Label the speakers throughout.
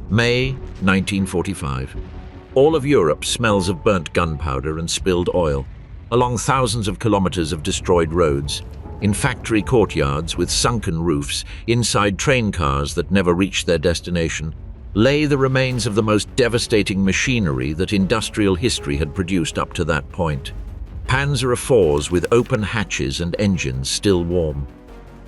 Speaker 1: May 1945. All of Europe smells of burnt gunpowder and spilled oil. Along thousands of kilometers of destroyed roads, in factory courtyards with sunken roofs, inside train cars that never reached their destination, lay the remains of the most devastating machinery that industrial history had produced up to that point. Panzer IVs with open hatches and engines still warm.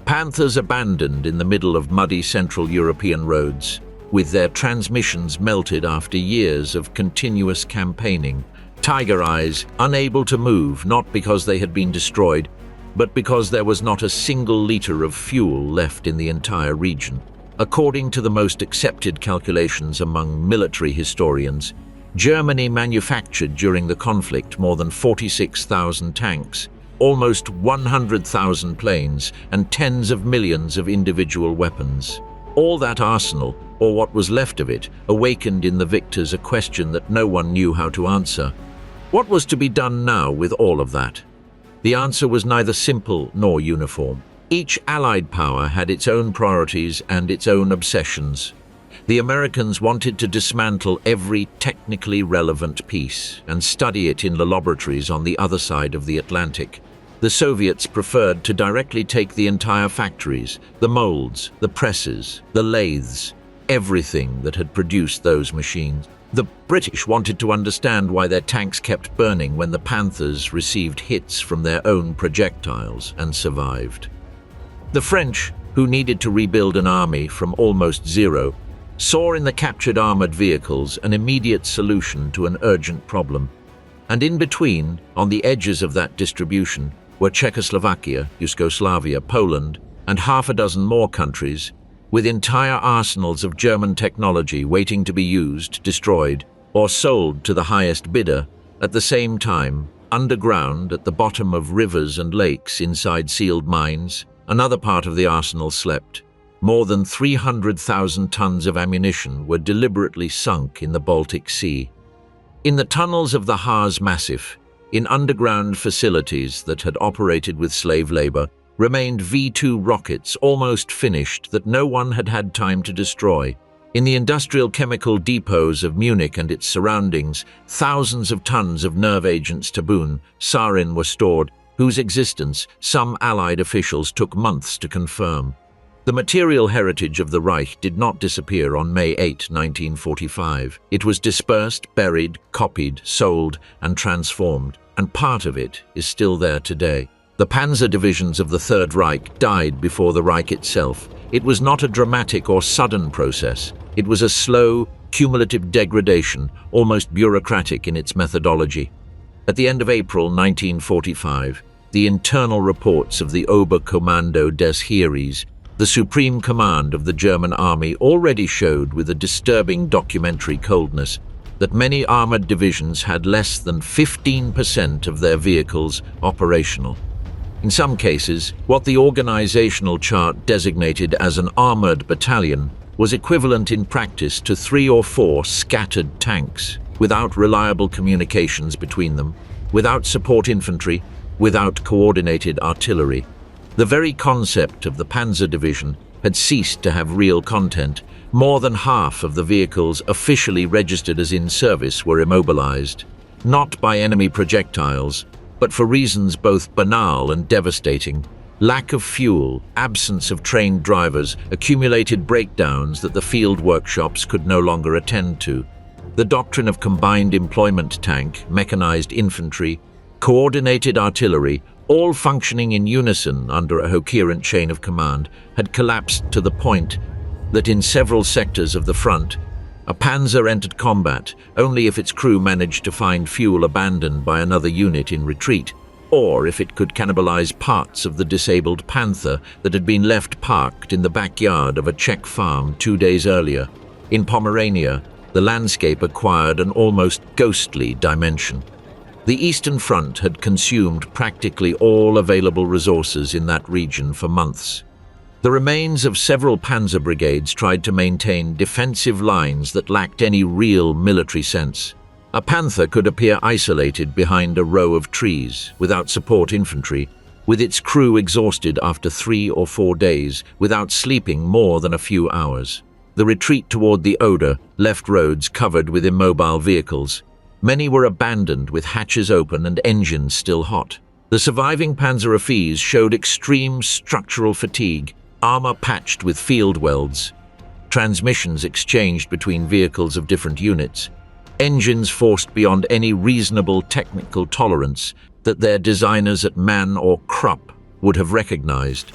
Speaker 1: Panthers abandoned in the middle of muddy Central European roads, with their transmissions melted after years of continuous campaigning. Tiger eyes, unable to move not because they had been destroyed, but because there was not a single liter of fuel left in the entire region. According to the most accepted calculations among military historians, Germany manufactured during the conflict more than 46,000 tanks, almost 100,000 planes, and tens of millions of individual weapons. All that arsenal, or what was left of it, awakened in the victors a question that no one knew how to answer. What was to be done now with all of that? The answer was neither simple nor uniform. Each Allied power had its own priorities and its own obsessions. The Americans wanted to dismantle every technically relevant piece and study it in the laboratories on the other side of the Atlantic. The Soviets preferred to directly take the entire factories, the molds, the presses, the lathes, everything that had produced those machines. The British wanted to understand why their tanks kept burning when the Panthers received hits from their own projectiles and survived. The French, who needed to rebuild an army from almost zero, saw in the captured armored vehicles an immediate solution to an urgent problem. And in between, on the edges of that distribution, were Czechoslovakia, Yugoslavia, Poland, and half a dozen more countries, with entire arsenals of German technology waiting to be used, destroyed, or sold to the highest bidder. At the same time, underground at the bottom of rivers and lakes inside sealed mines, another part of the arsenal slept. More than 300,000 tons of ammunition were deliberately sunk in the Baltic Sea. In the tunnels of the Harz Massif, in underground facilities that had operated with slave labor, remained V-2 rockets almost finished that no one had had time to destroy. In the industrial chemical depots of Munich and its surroundings, thousands of tons of nerve agents tabun, sarin were stored, whose existence some Allied officials took months to confirm. The material heritage of the Reich did not disappear on May 8, 1945. It was dispersed, buried, copied, sold, and transformed, and part of it is still there today. The panzer divisions of the Third Reich died before the Reich itself. It was not a dramatic or sudden process. It was a slow, cumulative degradation, almost bureaucratic in its methodology. At the end of April 1945, the internal reports of the Oberkommando des Heeres, the Supreme Command of the German Army, already showed with a disturbing documentary coldness that many armored divisions had less than 15% of their vehicles operational. In some cases, what the organizational chart designated as an armored battalion was equivalent in practice to 3 or 4 scattered tanks, without reliable communications between them, without support infantry, without coordinated artillery. The very concept of the Panzer Division had ceased to have real content. More than half of the vehicles officially registered as in service were immobilized, not by enemy projectiles, but for reasons both banal and devastating. Lack of fuel, absence of trained drivers, accumulated breakdowns that the field workshops could no longer attend to. The doctrine of combined employment tank, mechanized infantry, coordinated artillery, all functioning in unison under a coherent chain of command, had collapsed to the point that in several sectors of the front, a panzer entered combat only if its crew managed to find fuel abandoned by another unit in retreat, or if it could cannibalize parts of the disabled Panther that had been left parked in the backyard of a Czech farm 2 days earlier. In Pomerania, the landscape acquired an almost ghostly dimension. The Eastern Front had consumed practically all available resources in that region for months. The remains of several panzer brigades tried to maintain defensive lines that lacked any real military sense. A panther could appear isolated behind a row of trees, without support infantry, with its crew exhausted after 3 or 4 days, without sleeping more than a few hours. The retreat toward the Oder left roads covered with immobile vehicles. Many were abandoned with hatches open and engines still hot. The surviving Panzerabwehren showed extreme structural fatigue, armor patched with field welds, transmissions exchanged between vehicles of different units, engines forced beyond any reasonable technical tolerance that their designers at Mann or Krupp would have recognized.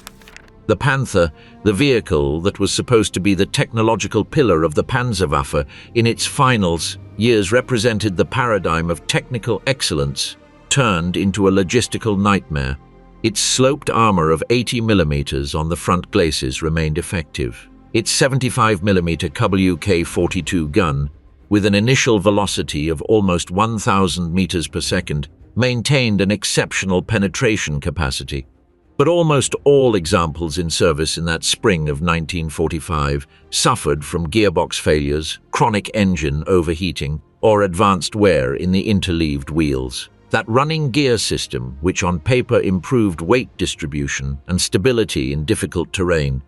Speaker 1: The Panther, the vehicle that was supposed to be the technological pillar of the Panzerwaffe in its final years, represented the paradigm of technical excellence, turned into a logistical nightmare. Its sloped armor of 80 mm on the front glacis remained effective. Its 75 mm WK-42 gun, with an initial velocity of almost 1,000 meters per second, maintained an exceptional penetration capacity. But almost all examples in service in that spring of 1945 suffered from gearbox failures, chronic engine overheating, or advanced wear in the interleaved wheels. That running gear system, which on paper improved weight distribution and stability in difficult terrain,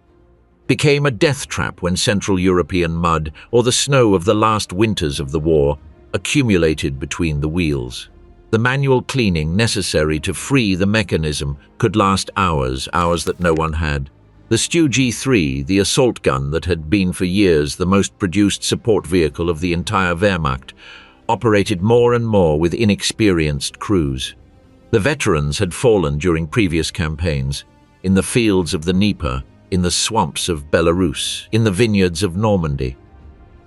Speaker 1: became a death trap when Central European mud or the snow of the last winters of the war accumulated between the wheels. The manual cleaning necessary to free the mechanism could last hours that no one had. The Stu G3, the assault gun that had been for years the most produced support vehicle of the entire Wehrmacht, operated more and more with inexperienced crews. The veterans had fallen during previous campaigns, in the fields of the Dnieper, in the swamps of Belarus, in the vineyards of Normandy.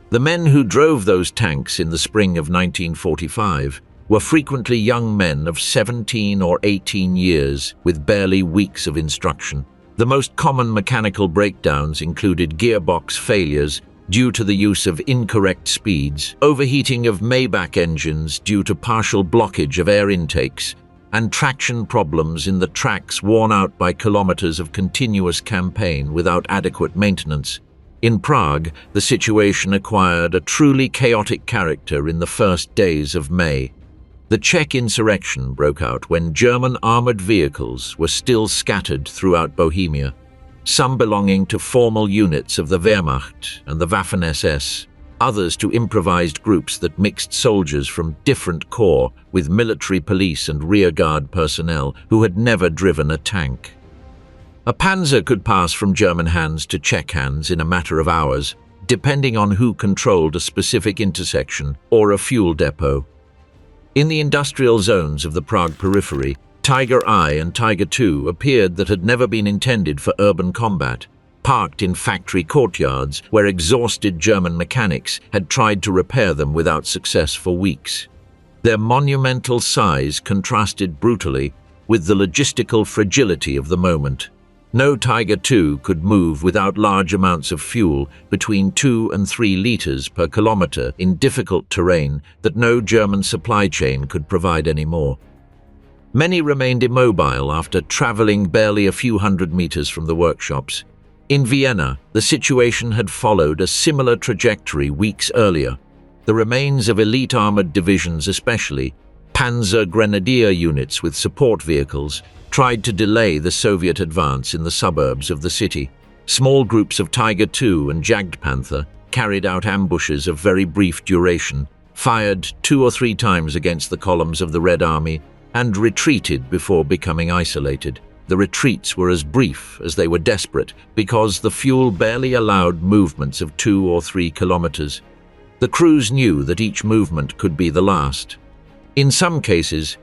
Speaker 1: The men who drove those tanks in the spring of 1945 were frequently young men of 17 or 18 years with barely weeks of instruction. The most common mechanical breakdowns included gearbox failures due to the use of incorrect speeds, overheating of Maybach engines due to partial blockage of air intakes, and traction problems in the tracks worn out by kilometers of continuous campaign without adequate maintenance. In Prague, the situation acquired a truly chaotic character in the first days of May. The Czech insurrection broke out when German armored vehicles were still scattered throughout Bohemia, some belonging to formal units of the Wehrmacht and the Waffen-SS, others to improvised groups that mixed soldiers from different corps with military police and rearguard personnel who had never driven a tank. A panzer could pass from German hands to Czech hands in a matter of hours, depending on who controlled a specific intersection or a fuel depot. In the industrial zones of the Prague periphery, Tiger I and Tiger II appeared that had never been intended for urban combat, parked in factory courtyards where exhausted German mechanics had tried to repair them without success for weeks. Their monumental size contrasted brutally with the logistical fragility of the moment. No Tiger II could move without large amounts of fuel, between 2 and 3 liters per kilometer, in difficult terrain that no German supply chain could provide anymore. Many remained immobile after traveling barely a few hundred meters from the workshops. In Vienna, the situation had followed a similar trajectory weeks earlier. The remains of elite armored divisions, especially Panzer Grenadier units with support vehicles, tried to delay the Soviet advance in the suburbs of the city. Small groups of Tiger II and Jagdpanther carried out ambushes of very brief duration, fired 2 or 3 times against the columns of the Red Army, and retreated before becoming isolated. The retreats were as brief as they were desperate because the fuel barely allowed movements of 2 or 3 kilometers. The crews knew that each movement could be the last. In some cases,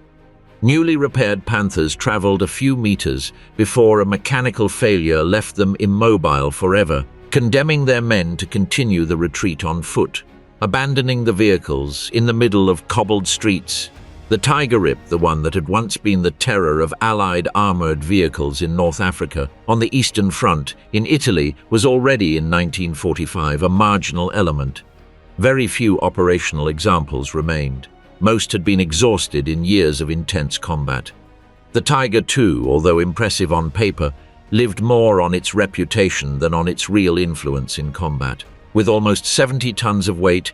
Speaker 1: newly repaired Panthers traveled a few meters before a mechanical failure left them immobile forever, condemning their men to continue the retreat on foot, abandoning the vehicles in the middle of cobbled streets. The Tiger-Rip, the one that had once been the terror of Allied armored vehicles in North Africa, on the Eastern Front, in Italy, was already in 1945 a marginal element. Very few operational examples remained. Most had been exhausted in years of intense combat. The Tiger II, although impressive on paper, lived more on its reputation than on its real influence in combat. With almost 70 tons of weight,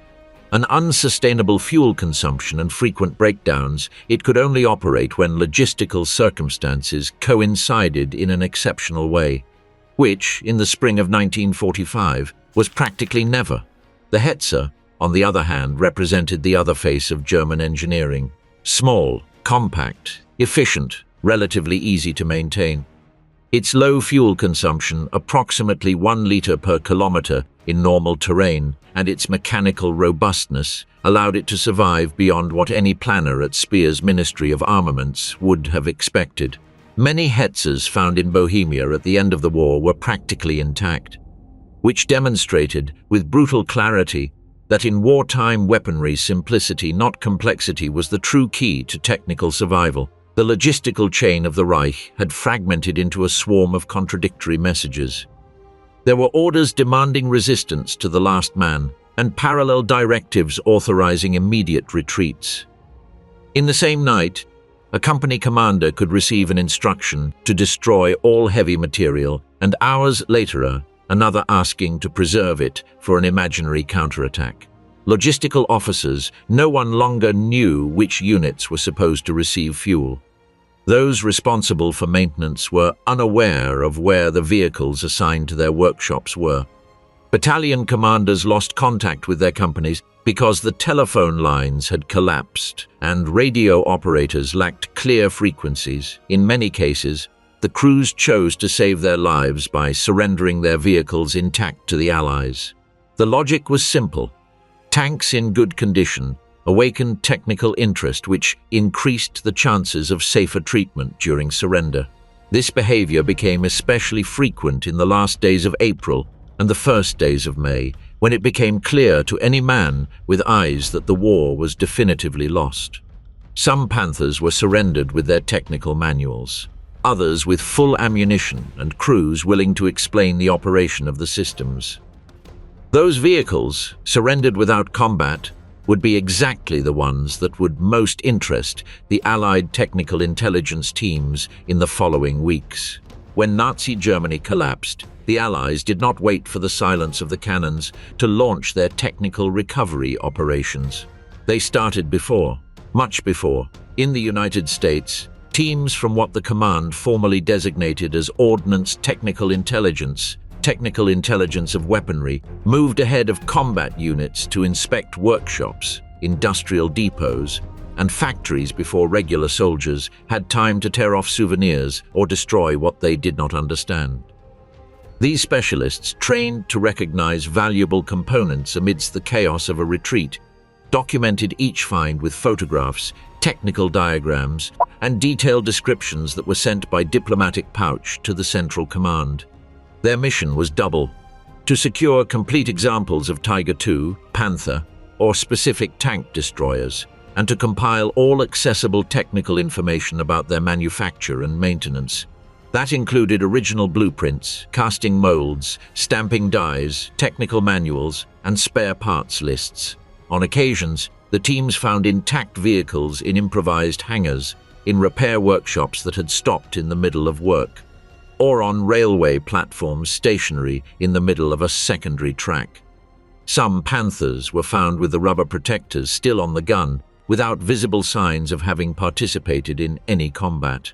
Speaker 1: an unsustainable fuel consumption and frequent breakdowns, it could only operate when logistical circumstances coincided in an exceptional way, which, in the spring of 1945, was practically never. The Hetzer, on the other hand, represented the other face of German engineering. Small, compact, efficient, relatively easy to maintain. Its low fuel consumption, approximately 1 liter per kilometer in normal terrain, and its mechanical robustness allowed it to survive beyond what any planner at Speer's Ministry of Armaments would have expected. Many Hetzers found in Bohemia at the end of the war were practically intact, which demonstrated with brutal clarity that in wartime weaponry, simplicity, not complexity, was the true key to technical survival. The logistical chain of the Reich had fragmented into a swarm of contradictory messages. There were orders demanding resistance to the last man, and parallel directives authorizing immediate retreats. In the same night, a company commander could receive an instruction to destroy all heavy material, and hours later, another asking to preserve it for an imaginary counterattack. Logistical officers no one longer knew which units were supposed to receive fuel. Those responsible for maintenance were unaware of where the vehicles assigned to their workshops were. Battalion commanders lost contact with their companies because the telephone lines had collapsed and radio operators lacked clear frequencies. In many cases, the crews chose to save their lives by surrendering their vehicles intact to the Allies. The logic was simple. Tanks in good condition awakened technical interest, which increased the chances of safer treatment during surrender. This behavior became especially frequent in the last days of April and the first days of May, when it became clear to any man with eyes that the war was definitively lost. Some Panthers were surrendered with their technical manuals, others with full ammunition and crews willing to explain the operation of the systems. Those vehicles, surrendered without combat, would be exactly the ones that would most interest the Allied technical intelligence teams in the following weeks. When Nazi Germany collapsed, the Allies did not wait for the silence of the cannons to launch their technical recovery operations. They started before, much before. In the United States, teams from what the command formally designated as Ordnance Technical Intelligence of weaponry, moved ahead of combat units to inspect workshops, industrial depots, and factories before regular soldiers had time to tear off souvenirs or destroy what they did not understand. These specialists, trained to recognize valuable components amidst the chaos of a retreat, documented each find with photographs, technical diagrams, and detailed descriptions that were sent by diplomatic pouch to the Central Command. Their mission was double: to secure complete examples of Tiger II, Panther, or specific tank destroyers, and to compile all accessible technical information about their manufacture and maintenance. That included original blueprints, casting molds, stamping dies, technical manuals, and spare parts lists. On occasions, the teams found intact vehicles in improvised hangars, in repair workshops that had stopped in the middle of work, or on railway platforms stationary in the middle of a secondary track. Some Panthers were found with the rubber protectors still on the gun, without visible signs of having participated in any combat.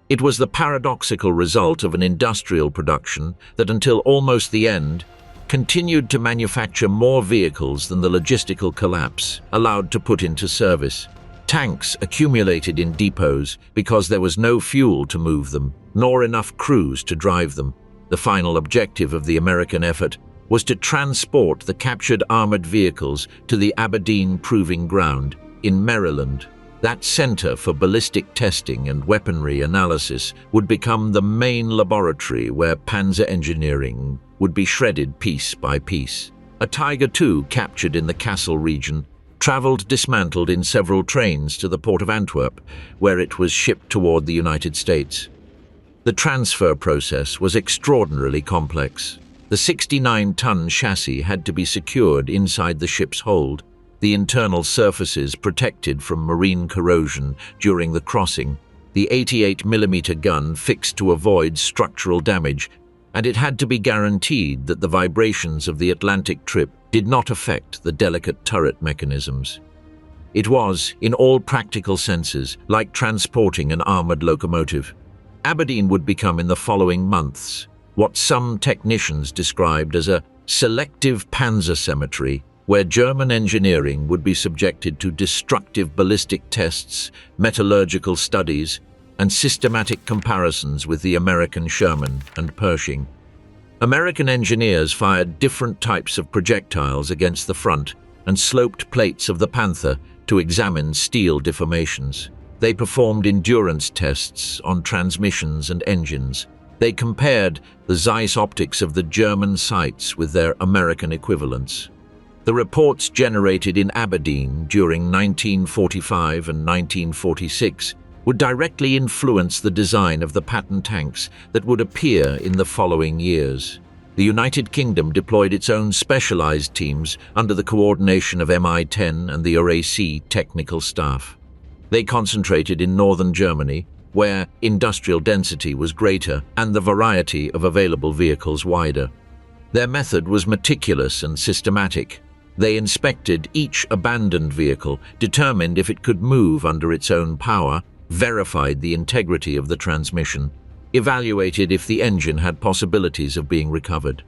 Speaker 1: It was the paradoxical result of an industrial production that, until almost the end, continued to manufacture more vehicles than the logistical collapse allowed to put into service. Tanks accumulated in depots because there was no fuel to move them, nor enough crews to drive them. The final objective of the American effort was to transport the captured armored vehicles to the Aberdeen Proving Ground in Maryland. That center for ballistic testing and weaponry analysis would become the main laboratory where panzer engineering would be shredded piece by piece. A Tiger II captured in the Kassel region traveled dismantled in several trains to the port of Antwerp, where it was shipped toward the United States. The transfer process was extraordinarily complex. The 69-ton chassis had to be secured inside the ship's hold, the internal surfaces protected from marine corrosion during the crossing, the 88mm gun fixed to avoid structural damage, and it had to be guaranteed that the vibrations of the Atlantic trip did not affect the delicate turret mechanisms. It was, in all practical senses, like transporting an armored locomotive. Aberdeen would become in the following months what some technicians described as a selective panzer symmetry, where German engineering would be subjected to destructive ballistic tests, metallurgical studies, and systematic comparisons with the American Sherman and Pershing. American engineers fired different types of projectiles against the front and sloped plates of the Panther to examine steel deformations. They performed endurance tests on transmissions and engines. They compared the Zeiss optics of the German sights with their American equivalents. The reports generated in Aberdeen during 1945 and 1946 would directly influence the design of the pattern tanks that would appear in the following years. The United Kingdom deployed its own specialized teams under the coordination of Mi-10 and the RAC technical staff. They concentrated in northern Germany, where industrial density was greater and the variety of available vehicles wider. Their method was meticulous and systematic. They inspected each abandoned vehicle, determined if it could move under its own power, verified the integrity of the transmission, evaluated if the engine had possibilities of being recovered.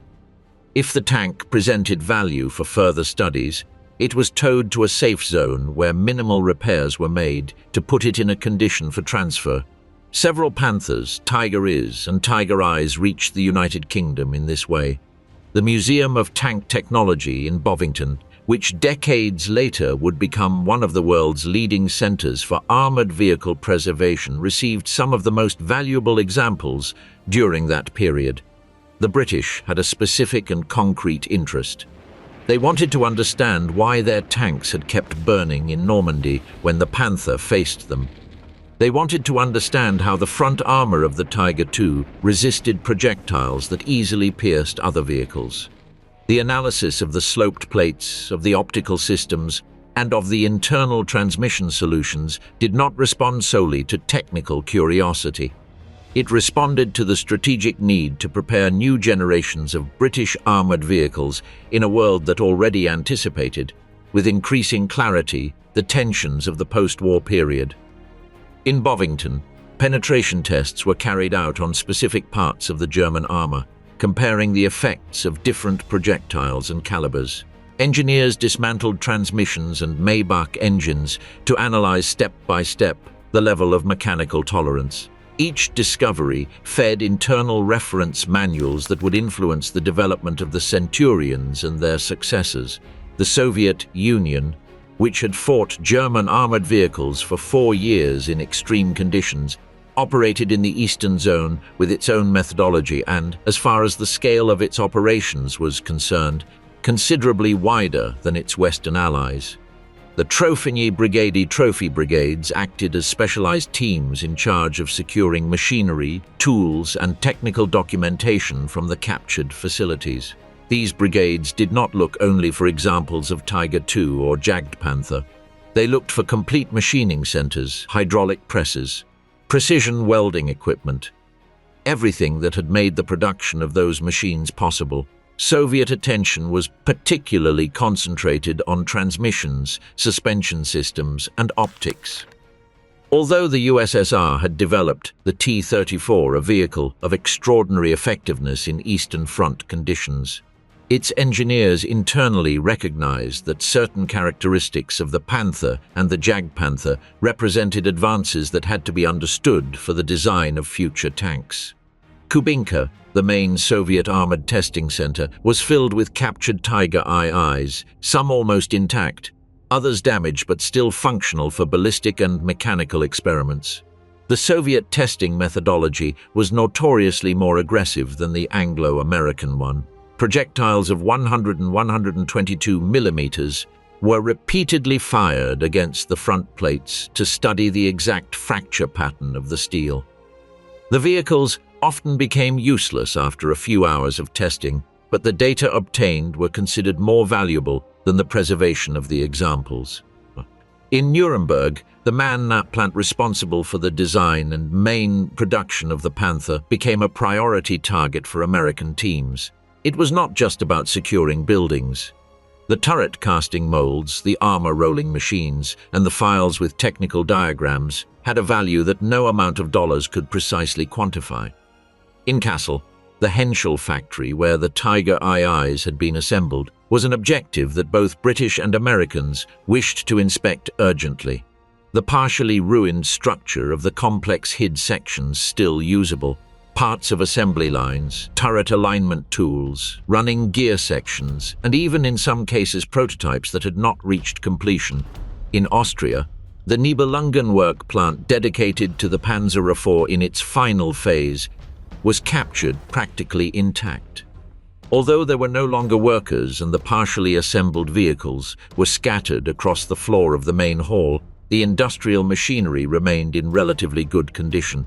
Speaker 1: If the tank presented value for further studies, it was towed to a safe zone where minimal repairs were made to put it in a condition for transfer. Several Panthers, Tiger Is and Tiger Eyes reached the United Kingdom in this way. The Museum of Tank Technology in Bovington, which decades later would become one of the world's leading centers for armored vehicle preservation, received some of the most valuable examples during that period. The British had a specific and concrete interest. They wanted to understand why their tanks had kept burning in Normandy when the Panther faced them. They wanted to understand how the front armor of the Tiger II resisted projectiles that easily pierced other vehicles. The analysis of the sloped plates, of the optical systems, and of the internal transmission solutions did not respond solely to technical curiosity. It responded to the strategic need to prepare new generations of British armored vehicles in a world that already anticipated, with increasing clarity, the tensions of the post-war period. In Bovington, penetration tests were carried out on specific parts of the German armor, comparing the effects of different projectiles and calibers. Engineers dismantled transmissions and Maybach engines to analyze step by step the level of mechanical tolerance. Each discovery fed internal reference manuals that would influence the development of the Centurions and their successors. The Soviet Union, which had fought German armored vehicles for 4 years in extreme conditions, operated in the Eastern Zone with its own methodology and, as far as the scale of its operations was concerned, considerably wider than its Western allies. The Trofeie Brigade trophy brigades acted as specialized teams in charge of securing machinery, tools, and technical documentation from the captured facilities. These brigades did not look only for examples of Tiger II or Jagdpanther. They looked for complete machining centers, hydraulic presses, precision welding equipment, everything that had made the production of those machines possible. Soviet attention was particularly concentrated on transmissions, suspension systems, and optics. Although the USSR had developed the T-34, a vehicle of extraordinary effectiveness in Eastern Front conditions, its engineers internally recognized that certain characteristics of the Panther and the Jagdpanther represented advances that had to be understood for the design of future tanks. Kubinka, the main Soviet armored testing center, was filled with captured Tiger IIs, some almost intact, others damaged but still functional for ballistic and mechanical experiments. The Soviet testing methodology was notoriously more aggressive than the Anglo-American one. Projectiles of 100 and 122 millimeters were repeatedly fired against the front plates to study the exact fracture pattern of the steel. The vehicles often became useless after a few hours of testing, but the data obtained were considered more valuable than the preservation of the examples. In Nuremberg, the man plant responsible for the design and main production of the Panther became a priority target for American teams. It was not just about securing buildings. The turret casting molds, the armor rolling machines, and the files with technical diagrams had a value that no amount of dollars could precisely quantify. In Kassel, The Henschel factory, where the Tiger IIs had been assembled, was an objective that both British and Americans wished to inspect urgently. The partially ruined structure of the complex hid sections still usable, parts of assembly lines, turret alignment tools, running gear sections, and even in some cases prototypes that had not reached completion. In Austria, the Nibelungen work plant dedicated to the Panzer IV in its final phase was captured practically intact. Although there were no longer workers and the partially assembled vehicles were scattered across the floor of the main hall, the industrial machinery remained in relatively good condition.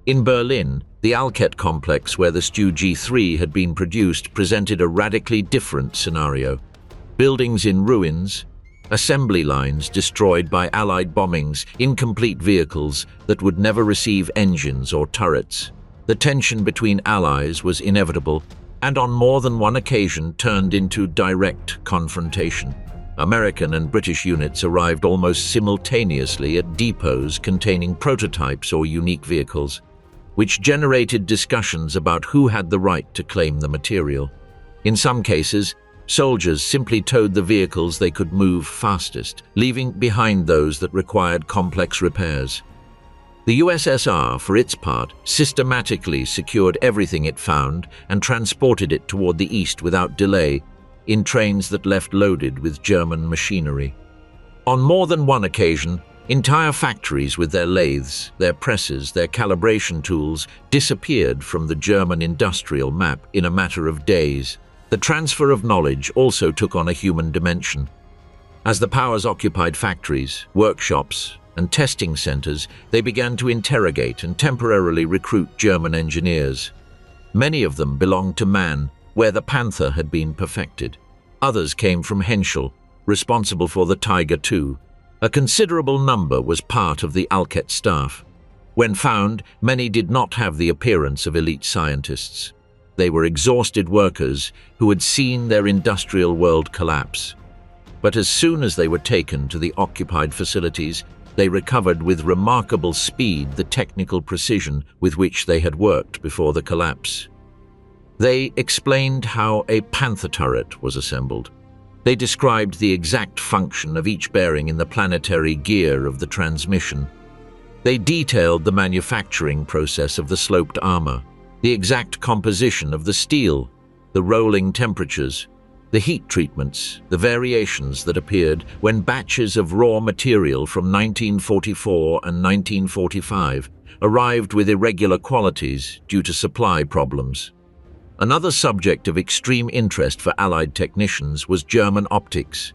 Speaker 1: In Berlin, the Alket complex where the Stu G3 had been produced presented a radically different scenario. Buildings in ruins, assembly lines destroyed by Allied bombings, incomplete vehicles that would never receive engines or turrets. The tension between Allies was inevitable, and on more than one occasion turned into direct confrontation. American and British units arrived almost simultaneously at depots containing prototypes or unique vehicles, which generated discussions about who had the right to claim the material. In some cases, soldiers simply towed the vehicles they could move fastest, leaving behind those that required complex repairs. The USSR, for its part, systematically secured everything it found and transported it toward the east without delay, in trains that left loaded with German machinery. On more than one occasion, entire factories with their lathes, their presses, their calibration tools disappeared from the German industrial map in a matter of days. The transfer of knowledge also took on a human dimension. As the powers occupied factories, workshops, and testing centers, they began to interrogate and temporarily recruit German engineers. Many of them belonged to MAN, where the Panther had been perfected. Others came from Henschel, responsible for the Tiger II. A considerable number was part of the Alket staff. When found, many did not have the appearance of elite scientists. They were exhausted workers who had seen their industrial world collapse. But as soon as they were taken to the occupied facilities, they recovered with remarkable speed the technical precision with which they had worked before the collapse. They explained how a Panther turret was assembled. They described the exact function of each bearing in the planetary gear of the transmission. They detailed the manufacturing process of the sloped armor, the exact composition of the steel, the rolling temperatures, the heat treatments, the variations that appeared when batches of raw material from 1944 and 1945 arrived with irregular qualities due to supply problems. Another subject of extreme interest for Allied technicians was German optics.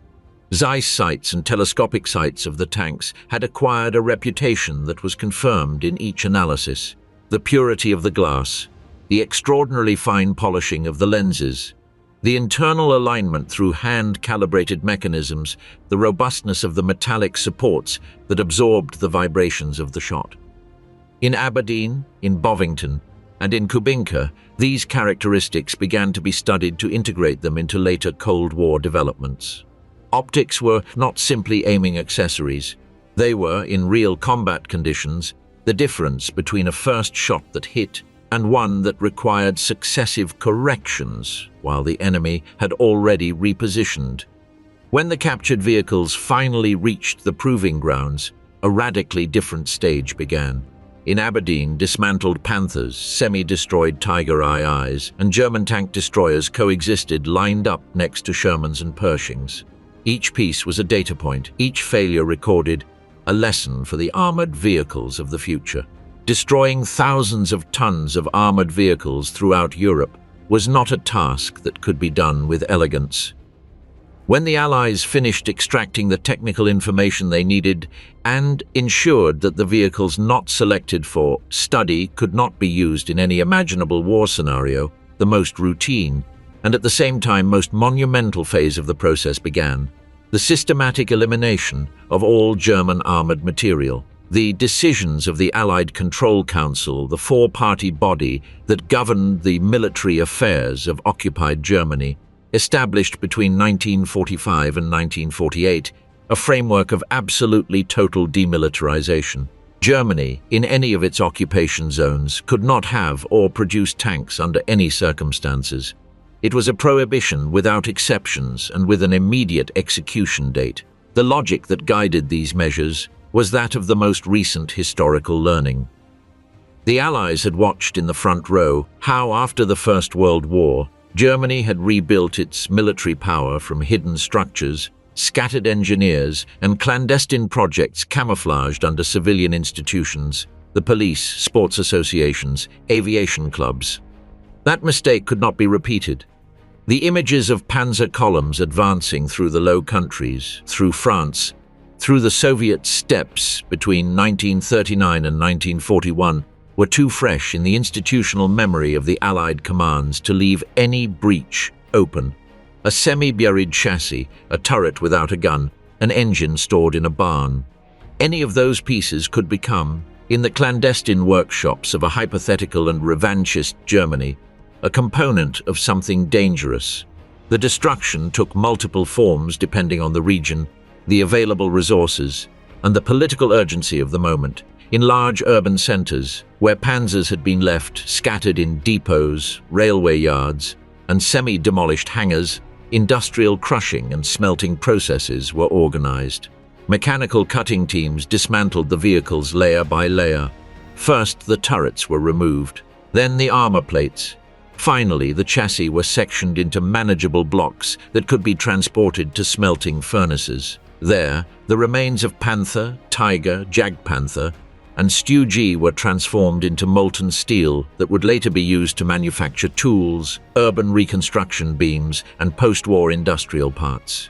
Speaker 1: Zeiss sights and telescopic sights of the tanks had acquired a reputation that was confirmed in each analysis. The purity of the glass, the extraordinarily fine polishing of the lenses, the internal alignment through hand-calibrated mechanisms, the robustness of the metallic supports that absorbed the vibrations of the shot. In Aberdeen, in Bovington, and in Kubinka, these characteristics began to be studied to integrate them into later Cold War developments. Optics were not simply aiming accessories. They were, in real combat conditions, the difference between a first shot that hit and one that required successive corrections while the enemy had already repositioned. When the captured vehicles finally reached the proving grounds, a radically different stage began. In Aberdeen, dismantled Panthers, semi-destroyed Tiger IIs, and German tank destroyers coexisted lined up next to Shermans and Pershings. Each piece was a data point, each failure recorded, a lesson for the armored vehicles of the future. Destroying thousands of tons of armored vehicles throughout Europe was not a task that could be done with elegance. When the Allies finished extracting the technical information they needed and ensured that the vehicles not selected for study could not be used in any imaginable war scenario, the most routine and at the same time most monumental phase of the process began: the systematic elimination of all German armored material. The decisions of the Allied Control Council, the four-party body that governed the military affairs of occupied Germany, established between 1945 and 1948 a framework of absolutely total demilitarization. Germany, in any of its occupation zones, could not have or produce tanks under any circumstances. It was a prohibition without exceptions and with an immediate execution date. The logic that guided these measures was that of the most recent historical learning. The Allies had watched in the front row how, after the First World War, Germany had rebuilt its military power from hidden structures, scattered engineers, and clandestine projects camouflaged under civilian institutions, the police, sports associations, aviation clubs. That mistake could not be repeated. The images of panzer columns advancing through the Low Countries, through France, through the Soviet steppes between 1939 and 1941 were too fresh in the institutional memory of the Allied commands to leave any breach open. A semi-buried chassis, a turret without a gun, an engine stored in a barn. Any of those pieces could become, in the clandestine workshops of a hypothetical and revanchist Germany, a component of something dangerous. The destruction took multiple forms depending on the region, the available resources, and the political urgency of the moment. In large urban centers, where panzers had been left scattered in depots, railway yards, and semi-demolished hangars, industrial crushing and smelting processes were organized. Mechanical cutting teams dismantled the vehicles layer by layer. First, the turrets were removed, then the armor plates. Finally, the chassis were sectioned into manageable blocks that could be transported to smelting furnaces. There, the remains of Panther, Tiger, Jagdpanther, and Stu-G were transformed into molten steel that would later be used to manufacture tools, urban reconstruction beams, and post-war industrial parts.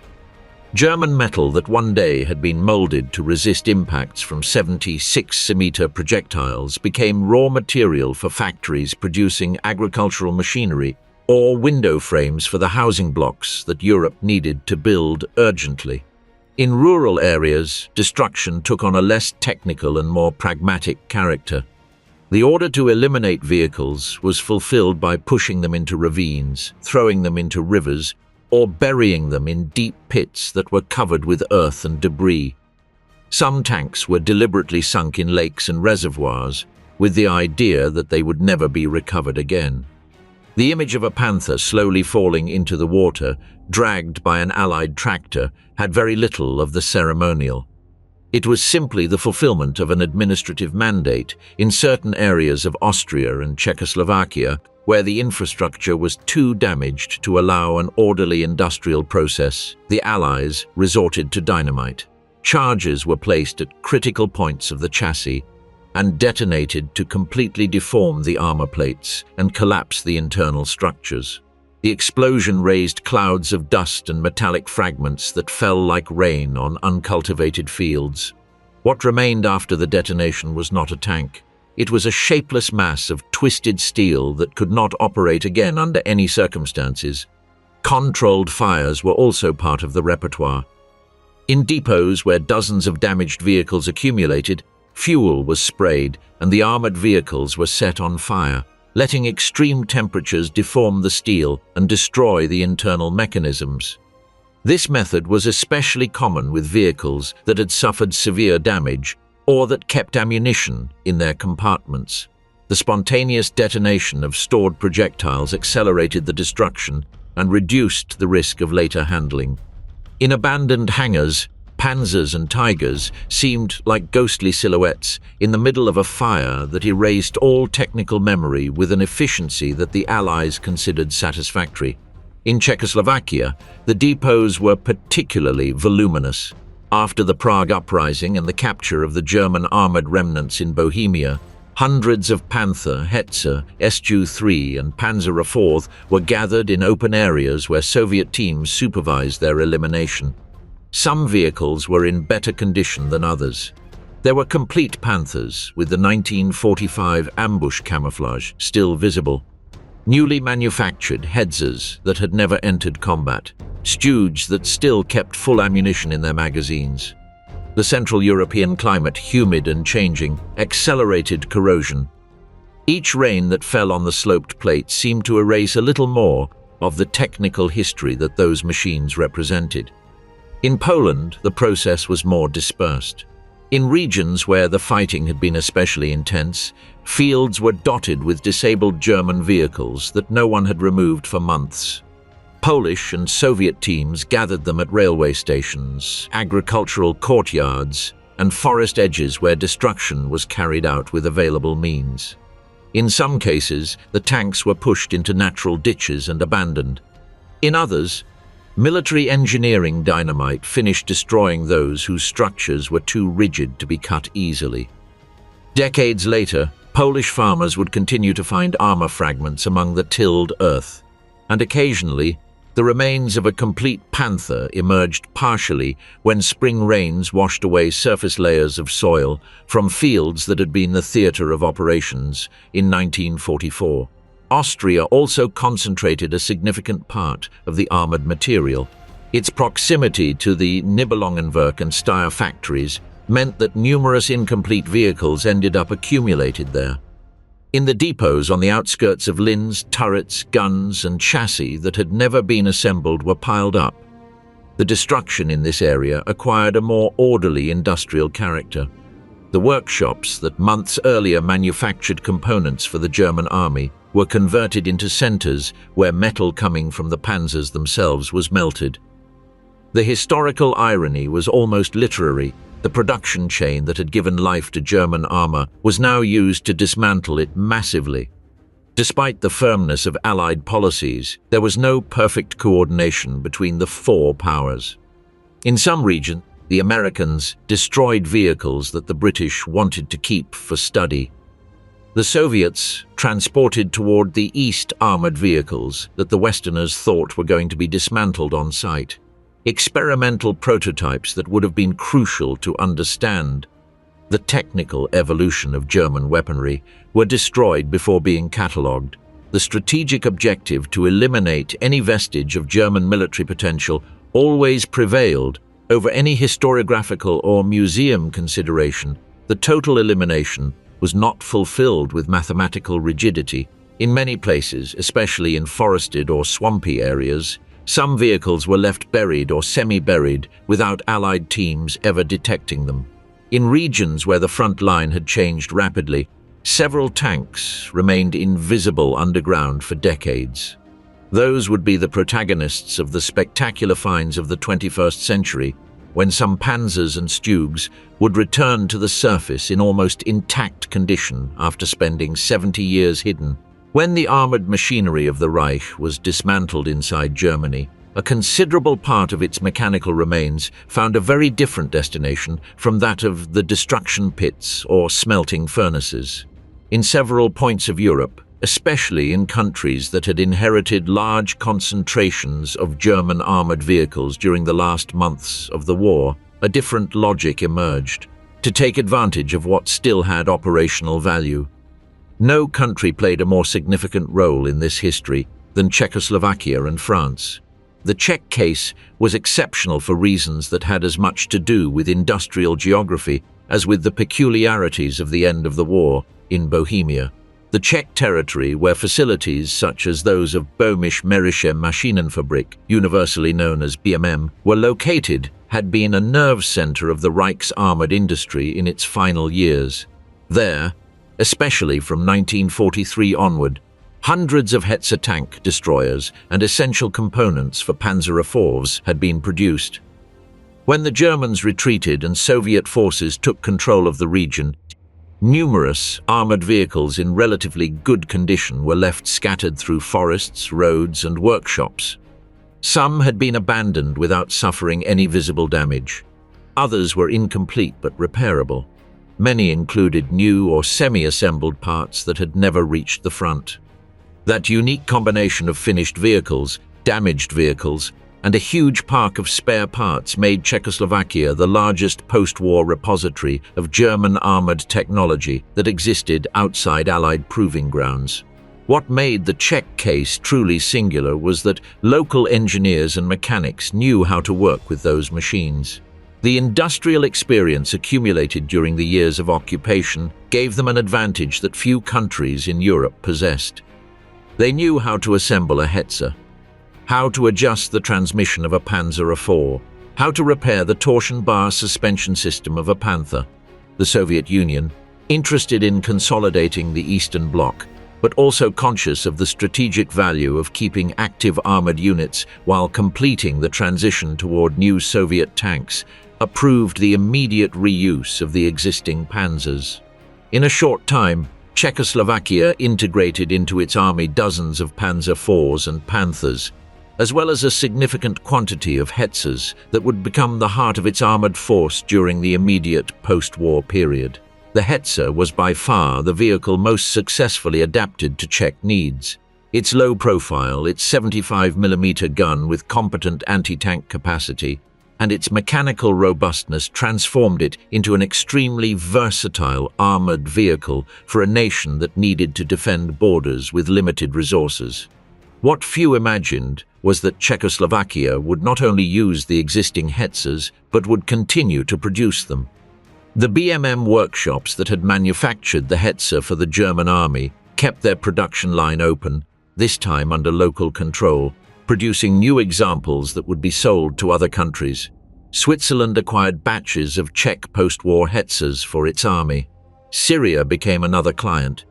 Speaker 1: German metal that one day had been molded to resist impacts from 76-meter projectiles became raw material for factories producing agricultural machinery or window frames for the housing blocks that Europe needed to build urgently. In rural areas, destruction took on a less technical and more pragmatic character. The order to eliminate vehicles was fulfilled by pushing them into ravines, throwing them into rivers, or burying them in deep pits that were covered with earth and debris. Some tanks were deliberately sunk in lakes and reservoirs, with the idea that they would never be recovered again. The image of a panther slowly falling into the water, dragged by an Allied tractor, had very little of the ceremonial. It was simply the fulfillment of an administrative mandate in certain areas of Austria and Czechoslovakia, where the infrastructure was too damaged to allow an orderly industrial process. The Allies resorted to dynamite. Charges were placed at critical points of the chassis and detonated to completely deform the armor plates and collapse the internal structures. The explosion raised clouds of dust and metallic fragments that fell like rain on uncultivated fields. What remained after the detonation was not a tank. It was a shapeless mass of twisted steel that could not operate again under any circumstances. Controlled fires were also part of the repertoire. In depots where dozens of damaged vehicles accumulated, fuel was sprayed and the armored vehicles were set on fire, letting extreme temperatures deform the steel and destroy the internal mechanisms. This method was especially common with vehicles that had suffered severe damage or that kept ammunition in their compartments. The spontaneous detonation of stored projectiles accelerated the destruction and reduced the risk of later handling. In abandoned hangars, Panzers and Tigers seemed like ghostly silhouettes in the middle of a fire that erased all technical memory with an efficiency that the Allies considered satisfactory. In Czechoslovakia, the depots were particularly voluminous. After the Prague Uprising and the capture of the German armored remnants in Bohemia, hundreds of Panther, Hetzer, Stu-3 and Panzer IV were gathered in open areas where Soviet teams supervised their elimination. Some vehicles were in better condition than others. There were complete Panthers with the 1945 ambush camouflage still visible, newly manufactured Hetzers that had never entered combat, Stugs that still kept full ammunition in their magazines. The Central European climate, humid and changing, accelerated corrosion. Each rain that fell on the sloped plates seemed to erase a little more of the technical history that those machines represented. In Poland, the process was more dispersed. In regions where the fighting had been especially intense, fields were dotted with disabled German vehicles that no one had removed for months. Polish and Soviet teams gathered them at railway stations, agricultural courtyards, and forest edges where destruction was carried out with available means. In some cases, the tanks were pushed into natural ditches and abandoned. In others, military engineering dynamite finished destroying those whose structures were too rigid to be cut easily. Decades later, Polish farmers would continue to find armor fragments among the tilled earth, and occasionally, the remains of a complete panther emerged partially when spring rains washed away surface layers of soil from fields that had been the theater of operations in 1944. Austria also concentrated a significant part of the armored material. Its proximity to the Nibelungenwerk and Steyr factories meant that numerous incomplete vehicles ended up accumulated there. In the depots on the outskirts of Linz, turrets, guns, and chassis that had never been assembled were piled up. The destruction in this area acquired a more orderly industrial character. The workshops that months earlier manufactured components for the German army were converted into centers where metal coming from the panzers themselves was melted. The historical irony was almost literary. The production chain that had given life to German armor was now used to dismantle it massively. Despite the firmness of Allied policies, there was no perfect coordination between the four powers. In some regions, the Americans destroyed vehicles that the British wanted to keep for study. The Soviets transported toward the east armored vehicles that the Westerners thought were going to be dismantled on site. Experimental prototypes that would have been crucial to understand the technical evolution of German weaponry were destroyed before being catalogued. The strategic objective to eliminate any vestige of German military potential always prevailed over any historiographical or museum consideration. The total elimination was not fulfilled with mathematical rigidity. In many places, especially in forested or swampy areas, some vehicles were left buried or semi-buried without Allied teams ever detecting them. In regions where the front line had changed rapidly, several tanks remained invisible underground for decades. Those would be the protagonists of the spectacular finds of the 21st century, when some panzers and Stugs would return to the surface in almost intact condition after spending 70 years hidden. When the armored machinery of the Reich was dismantled inside Germany, a considerable part of its mechanical remains found a very different destination from that of the destruction pits or smelting furnaces. In several points of Europe, especially in countries that had inherited large concentrations of German armored vehicles during the last months of the war, a different logic emerged to take advantage of what still had operational value. No country played a more significant role in this history than Czechoslovakia and France. The Czech case was exceptional for reasons that had as much to do with industrial geography as with the peculiarities of the end of the war in Bohemia. The Czech territory, where facilities such as those of Böhmische Mährische Maschinenfabrik, universally known as BMM, were located, had been a nerve center of the Reich's armored industry in its final years. There, especially from 1943 onward, hundreds of Hetzer tank destroyers and essential components for Panzer IVs had been produced. When the Germans retreated and Soviet forces took control of the region, numerous armored vehicles in relatively good condition were left scattered through forests, roads, and workshops. Some had been abandoned without suffering any visible damage. Others were incomplete but repairable. Many included new or semi-assembled parts that had never reached the front. That unique combination of finished vehicles, damaged vehicles, and a huge park of spare parts made Czechoslovakia the largest post-war repository of German armored technology that existed outside Allied proving grounds. What made the Czech case truly singular was that local engineers and mechanics knew how to work with those machines. The industrial experience accumulated during the years of occupation gave them an advantage that few countries in Europe possessed. They knew how to assemble a Hetzer, how to adjust the transmission of a Panzer IV, how to repair the torsion bar suspension system of a Panther, the Soviet Union, interested in consolidating the Eastern Bloc, but also conscious of the strategic value of keeping active armored units while completing the transition toward new Soviet tanks, approved the immediate reuse of the existing panzers. In a short time, Czechoslovakia integrated into its army dozens of Panzer IVs and Panthers, as well as a significant quantity of Hetzers that would become the heart of its armored force during the immediate post-war period. The Hetzer was by far the vehicle most successfully adapted to Czech needs. Its low profile, its 75mm gun with competent anti-tank capacity, and its mechanical robustness transformed it into an extremely versatile armored vehicle for a nation that needed to defend borders with limited resources. What few imagined was that Czechoslovakia would not only use the existing Hetzers, but would continue to produce them. The BMM workshops that had manufactured the Hetzer for the German army kept their production line open, this time under local control, producing new examples that would be sold to other countries. Switzerland acquired batches of Czech post-war Hetzers for its army. Syria became another client.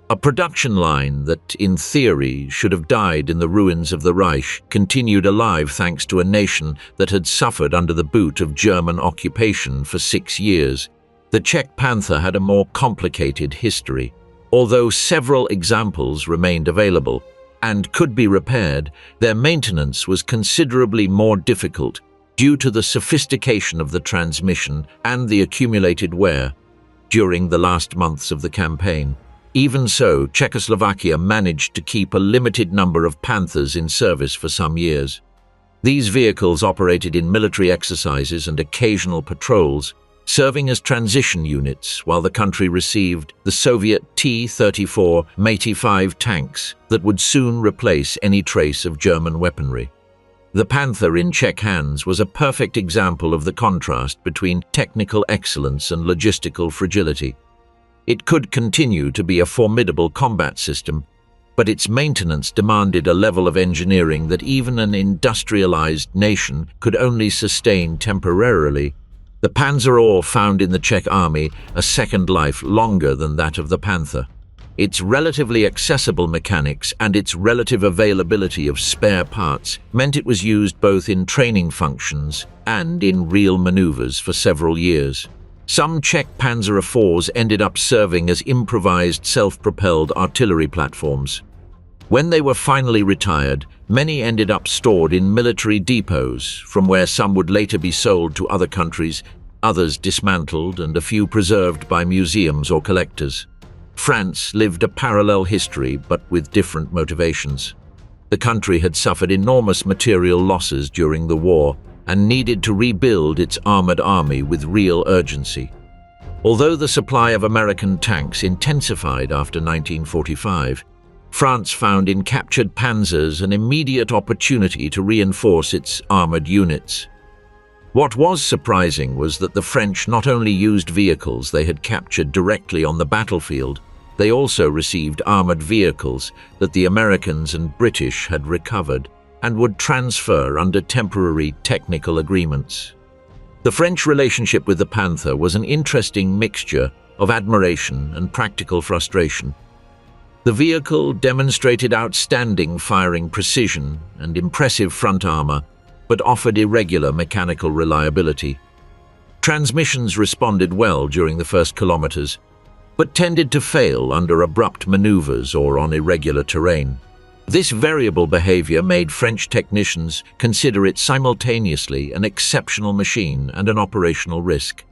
Speaker 1: A production line that, in theory, should have died in the ruins of the Reich continued alive thanks to a nation that had suffered under the boot of German occupation for 6 years. The Czech Panther had a more complicated history. Although several examples remained available and could be repaired, their maintenance was considerably more difficult due to the sophistication of the transmission and the accumulated wear during the last months of the campaign. Even so, Czechoslovakia managed to keep a limited number of Panthers in service for some years. These vehicles operated in military exercises and occasional patrols, serving as transition units while the country received the Soviet T-34 Me-5 tanks that would soon replace any trace of German weaponry. The Panther in Czech hands was a perfect example of the contrast between technical excellence and logistical fragility. It could continue to be a formidable combat system, but its maintenance demanded a level of engineering that even an industrialized nation could only sustain temporarily. The Panzer IV found in the Czech army a second life longer than that of the Panther. Its relatively accessible mechanics and its relative availability of spare parts meant it was used both in training functions and in real maneuvers for several years. Some Czech Panzer IVs ended up serving as improvised self-propelled artillery platforms. When they were finally retired, many ended up stored in military depots, from where some would later be sold to other countries, others dismantled, and a few preserved by museums or collectors. France lived a parallel history, but with different motivations. The country had suffered enormous material losses during the war, and needed to rebuild its armored army with real urgency. Although the supply of American tanks intensified after 1945, France found in captured panzers an immediate opportunity to reinforce its armored units. What was surprising was that the French not only used vehicles they had captured directly on the battlefield, they also received armored vehicles that the Americans and British had recovered and would transfer under temporary technical agreements. The French relationship with the Panther was an interesting mixture of admiration and practical frustration. The vehicle demonstrated outstanding firing precision and impressive front armor, but offered irregular mechanical reliability. Transmissions responded well during the first kilometers, but tended to fail under abrupt maneuvers or on irregular terrain. This variable behavior made French technicians consider it simultaneously an exceptional machine and an operational risk.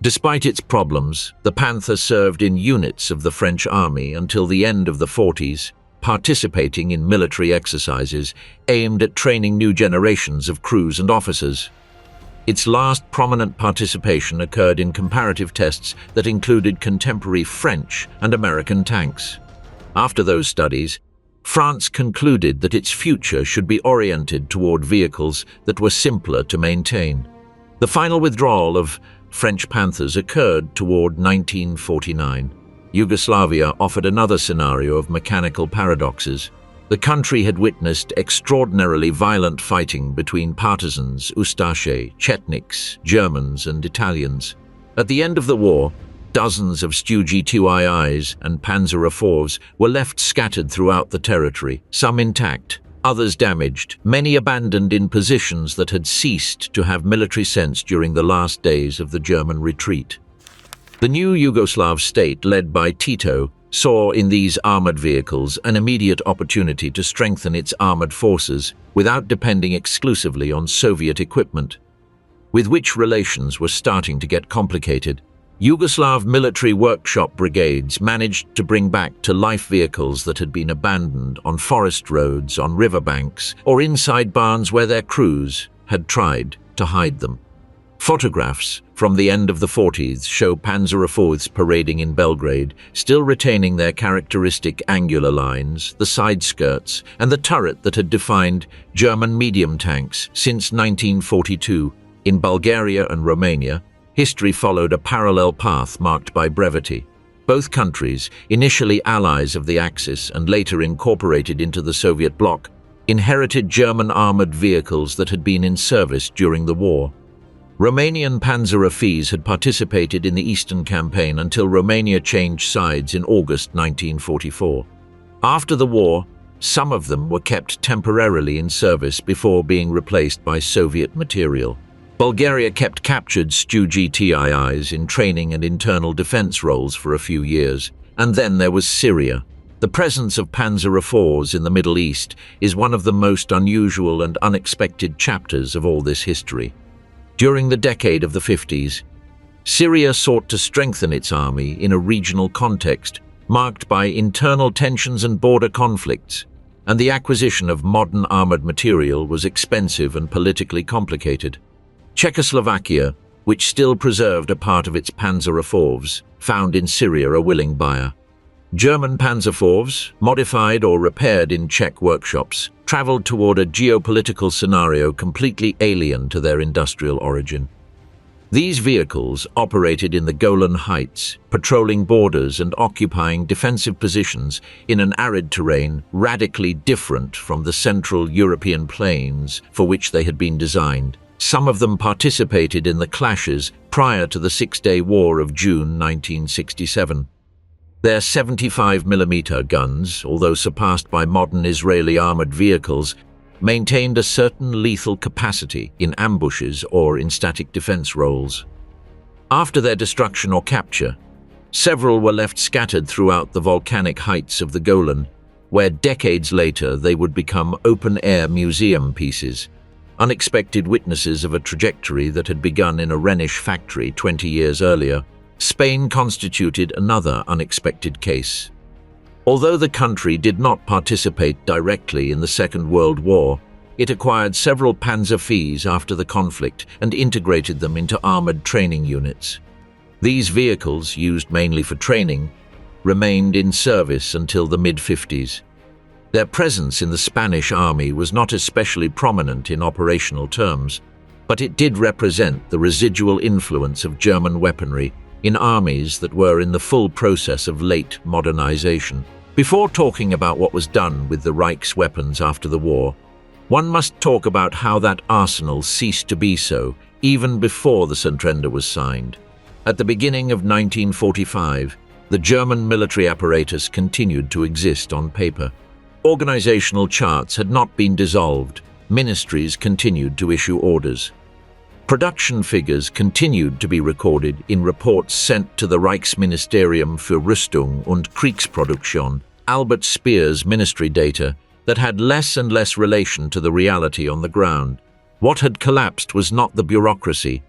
Speaker 1: Despite its problems, the Panther served in units of the French army until the end of the 40s, participating in military exercises aimed at training new generations of crews and officers. Its last prominent participation occurred in comparative tests that included contemporary French and American tanks. After those studies, France concluded that its future should be oriented toward vehicles that were simpler to maintain. The final withdrawal of French Panthers occurred toward 1949. Yugoslavia offered another scenario of mechanical paradoxes. The country had witnessed extraordinarily violent fighting between partisans, Ustaše, Chetniks, Germans, and Italians. At the end of the war, dozens of Stu-G2IIs and Panzer IVs were left scattered throughout the territory, some intact, others damaged, many abandoned in positions that had ceased to have military sense during the last days of the German retreat. The new Yugoslav state, led by Tito, saw in these armored vehicles an immediate opportunity to strengthen its armored forces without depending exclusively on Soviet equipment, with which relations were starting to get complicated. Yugoslav military workshop brigades managed to bring back to life vehicles that had been abandoned on forest roads, on riverbanks, or inside barns where their crews had tried to hide them. Photographs from the end of the 40s show Panzer IVs parading in Belgrade, still retaining their characteristic angular lines, the side skirts, and the turret that had defined German medium tanks since 1942. In Bulgaria and Romania, history followed a parallel path marked by brevity. Both countries, initially allies of the Axis and later incorporated into the Soviet bloc, inherited German armored vehicles that had been in service during the war. Romanian Panzer IVs had participated in the Eastern Campaign until Romania changed sides in August 1944. After the war, some of them were kept temporarily in service before being replaced by Soviet material. Bulgaria kept captured Stu-G2IIs in training and internal defense roles for a few years. And then there was Syria. The presence of Panzer IVs in the Middle East is one of the most unusual and unexpected chapters of all this history. During the decade of the 50s, Syria sought to strengthen its army in a regional context marked by internal tensions and border conflicts, and the acquisition of modern armored material was expensive and politically complicated. Czechoslovakia, which still preserved a part of its Panzer IVs, found in Syria a willing buyer. German Panzer IVs, modified or repaired in Czech workshops, traveled toward a geopolitical scenario completely alien to their industrial origin. These vehicles operated in the Golan Heights, patrolling borders and occupying defensive positions in an arid terrain radically different from the Central European plains for which they had been designed. Some of them participated in the clashes prior to the Six-Day War of June 1967. Their 75mm guns, although surpassed by modern Israeli armored vehicles, maintained a certain lethal capacity in ambushes or in static defense roles. After their destruction or capture, several were left scattered throughout the volcanic heights of the Golan, where decades later they would become open-air museum pieces, unexpected witnesses of a trajectory that had begun in a Rhenish factory 20 years earlier. Spain constituted another unexpected case. Although the country did not participate directly in the Second World War, it acquired several Panzer IVs after the conflict and integrated them into armored training units. These vehicles, used mainly for training, remained in service until the mid-50s. Their presence in the Spanish army was not especially prominent in operational terms, but it did represent the residual influence of German weaponry in armies that were in the full process of late modernization. Before talking about what was done with the Reich's weapons after the war, one must talk about how that arsenal ceased to be so even before the Surrender was signed. At the beginning of 1945, the German military apparatus continued to exist on paper. Organizational charts had not been dissolved. Ministries continued to issue orders. Production figures continued to be recorded in reports sent to the Reichsministerium für Rüstung und Kriegsproduktion, Albert Speer's ministry data, that had less and less relation to the reality on the ground. What had collapsed was not the bureaucracy.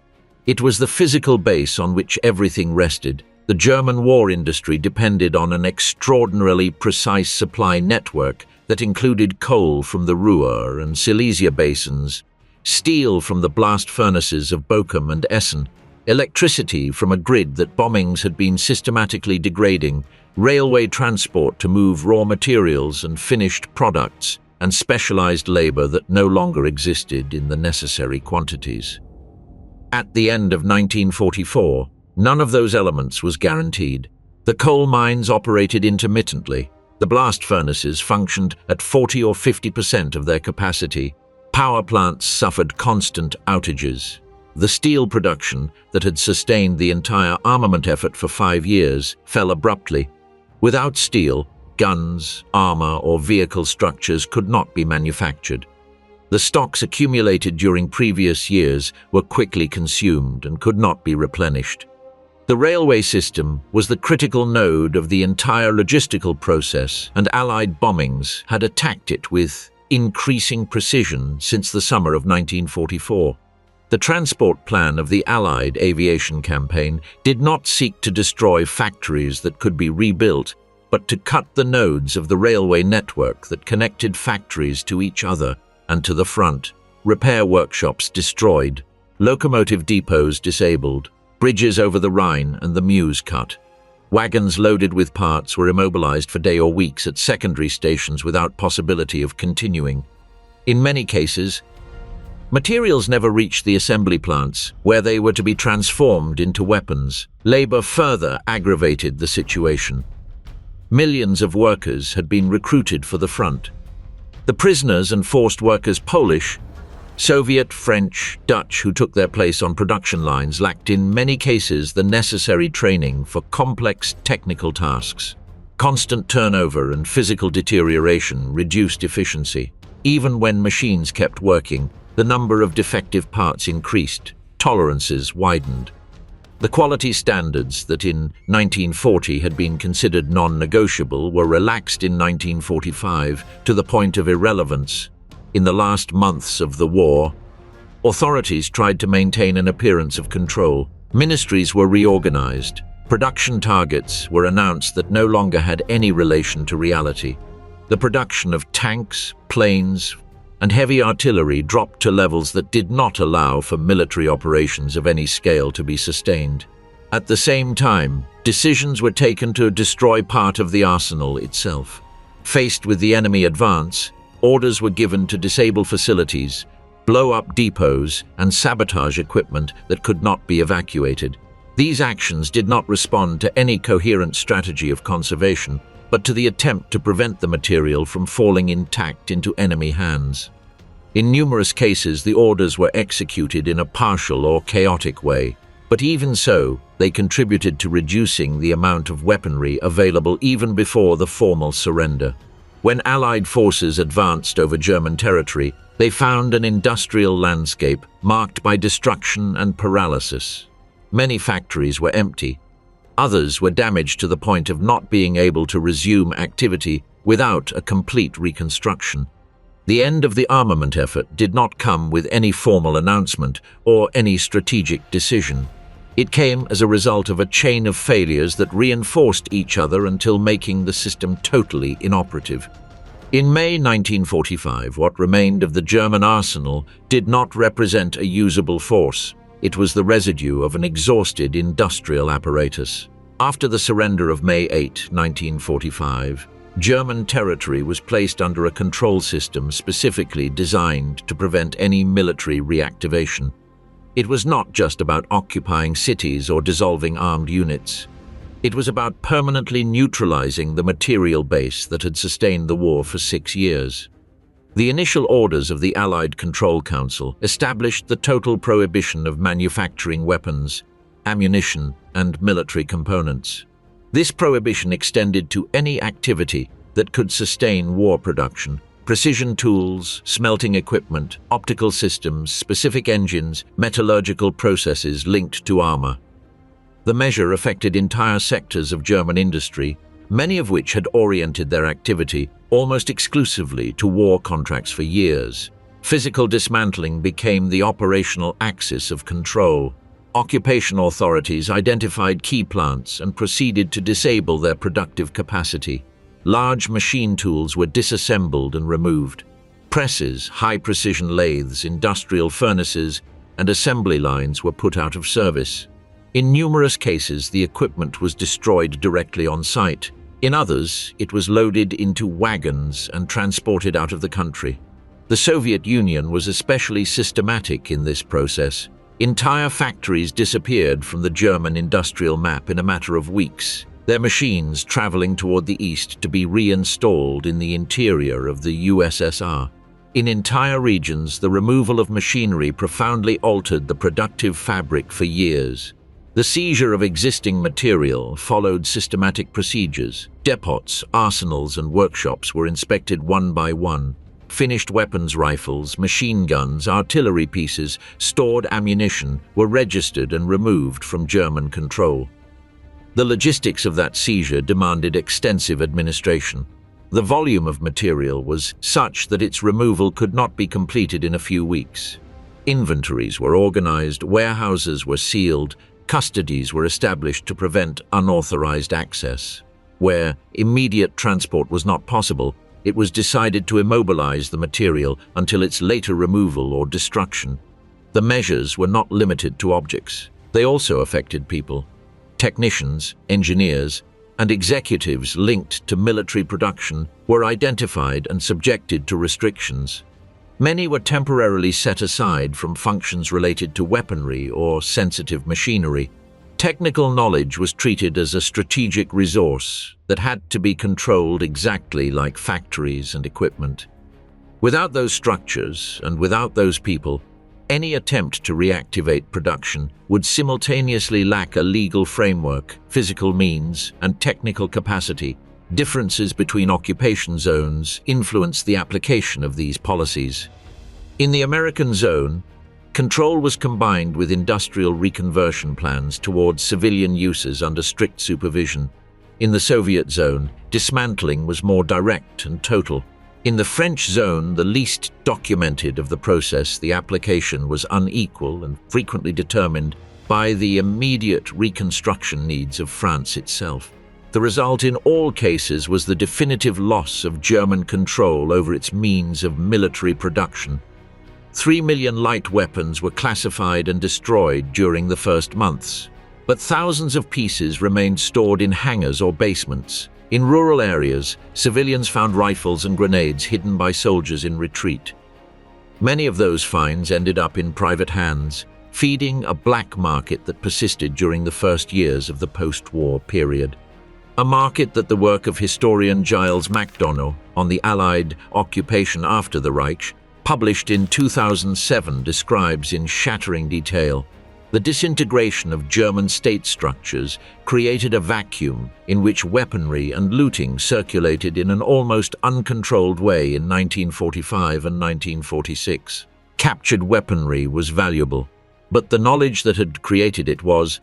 Speaker 1: It was the physical base on which everything rested. The German war industry depended on an extraordinarily precise supply network that included coal from the Ruhr and Silesia basins, steel from the blast furnaces of Bochum and Essen, electricity from a grid that bombings had been systematically degrading, railway transport to move raw materials and finished products, and specialized labor that no longer existed in the necessary quantities. At the end of 1944, none of those elements was guaranteed. The coal mines operated intermittently. The blast furnaces functioned at 40 or 50% of their capacity. Power plants suffered constant outages. The steel production that had sustained the entire armament effort for 5 years fell abruptly. Without steel, guns, armor, or vehicle structures could not be manufactured. The stocks accumulated during previous years were quickly consumed and could not be replenished. The railway system was the critical node of the entire logistical process, and Allied bombings had attacked it with increasing precision since the summer of 1944. The transport plan of the Allied aviation campaign did not seek to destroy factories that could be rebuilt, but to cut the nodes of the railway network that connected factories to each other and to the front. Repair workshops destroyed, locomotive depots disabled, bridges over the Rhine and the Meuse cut. Wagons loaded with parts were immobilized for days or weeks at secondary stations without possibility of continuing. In many cases, materials never reached the assembly plants, where they were to be transformed into weapons. Labor further aggravated the situation. Millions of workers had been recruited for the front. The prisoners and forced workers, Polish, Soviet, French, Dutch, who took their place on production lines, lacked in many cases the necessary training for complex technical tasks. Constant turnover and physical deterioration reduced efficiency. Even when machines kept working, the number of defective parts increased, tolerances widened. The quality standards that in 1940 had been considered non-negotiable were relaxed in 1945 to the point of irrelevance. In the last months of the war, authorities tried to maintain an appearance of control. Ministries were reorganized. Production targets were announced that no longer had any relation to reality. The production of tanks, planes, and heavy artillery dropped to levels that did not allow for military operations of any scale to be sustained. At the same time, decisions were taken to destroy part of the arsenal itself. Faced with the enemy advance, orders were given to disable facilities, blow up depots, and sabotage equipment that could not be evacuated. These actions did not respond to any coherent strategy of conservation, but to the attempt to prevent the material from falling intact into enemy hands. In numerous cases, the orders were executed in a partial or chaotic way, but even so, they contributed to reducing the amount of weaponry available even before the formal surrender. When Allied forces advanced over German territory, they found an industrial landscape marked by destruction and paralysis. Many factories were empty. Others were damaged to the point of not being able to resume activity without a complete reconstruction. The end of the armament effort did not come with any formal announcement or any strategic decision. It came as a result of a chain of failures that reinforced each other until making the system totally inoperative. In May 1945, what remained of the German arsenal did not represent a usable force. It was the residue of an exhausted industrial apparatus. After the surrender of May 8, 1945, German territory was placed under a control system specifically designed to prevent any military reactivation. It was not just about occupying cities or dissolving armed units. It was about permanently neutralizing the material base that had sustained the war for 6 years. The initial orders of the Allied Control Council established the total prohibition of manufacturing weapons, ammunition, and military components. This prohibition extended to any activity that could sustain war production: precision tools, smelting equipment, optical systems, specific engines, metallurgical processes linked to armor. The measure affected entire sectors of German industry, many of which had oriented their activity almost exclusively to war contracts for years. Physical dismantling became the operational axis of control. Occupation authorities identified key plants and proceeded to disable their productive capacity. Large machine tools were disassembled and removed. Presses, high-precision lathes, industrial furnaces, and assembly lines were put out of service. In numerous cases, the equipment was destroyed directly on site. In others, it was loaded into wagons and transported out of the country. The Soviet Union was especially systematic in this process. Entire factories disappeared from the German industrial map in a matter of weeks, their machines traveling toward the east to be reinstalled in the interior of the USSR. In entire regions, the removal of machinery profoundly altered the productive fabric for years. The seizure of existing material followed systematic procedures. Depots, arsenals, and workshops were inspected one by one. Finished weapons rifles, machine guns, artillery pieces, stored ammunition were registered and removed from German control. The logistics of that seizure demanded extensive administration. The volume of material was such that its removal could not be completed in a few weeks. Inventories were organized, warehouses were sealed, custodies were established to prevent unauthorized access. Where immediate transport was not possible, it was decided to immobilize the material until its later removal or destruction. The measures were not limited to objects. They also affected people. Technicians, engineers, and executives linked to military production were identified and subjected to restrictions. Many were temporarily set aside from functions related to weaponry or sensitive machinery. Technical knowledge was treated as a strategic resource that had to be controlled exactly like factories and equipment. Without those structures and without those people, any attempt to reactivate production would simultaneously lack a legal framework, physical means, and technical capacity. Differences between occupation zones influenced the application of these policies. In the American zone, control was combined with industrial reconversion plans towards civilian uses under strict supervision. In the Soviet zone, dismantling was more direct and total. In the French zone, the least documented of the process, the application was unequal and frequently determined by the immediate reconstruction needs of France itself. The result in all cases was the definitive loss of German control over its means of military production. 3 million light weapons were classified and destroyed during the first months, but thousands of pieces remained stored in hangars or basements. In rural areas, civilians found rifles and grenades hidden by soldiers in retreat. Many of those finds ended up in private hands, feeding a black market that persisted during the first years of the post-war period. A market that the work of historian Giles MacDonough on the Allied occupation after the Reich, published in 2007, describes in shattering detail. The disintegration of German state structures created a vacuum in which weaponry and looting circulated in an almost uncontrolled way in 1945 and 1946. Captured weaponry was valuable, but the knowledge that had created it was,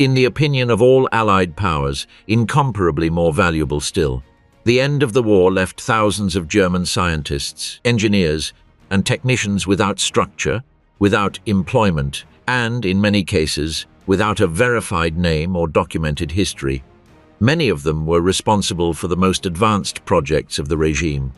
Speaker 1: in the opinion of all Allied powers, incomparably more valuable still. The end of the war left thousands of German scientists, engineers, and technicians without structure, without employment, and, in many cases, without a verified name or documented history. Many of them were responsible for the most advanced projects of the regime.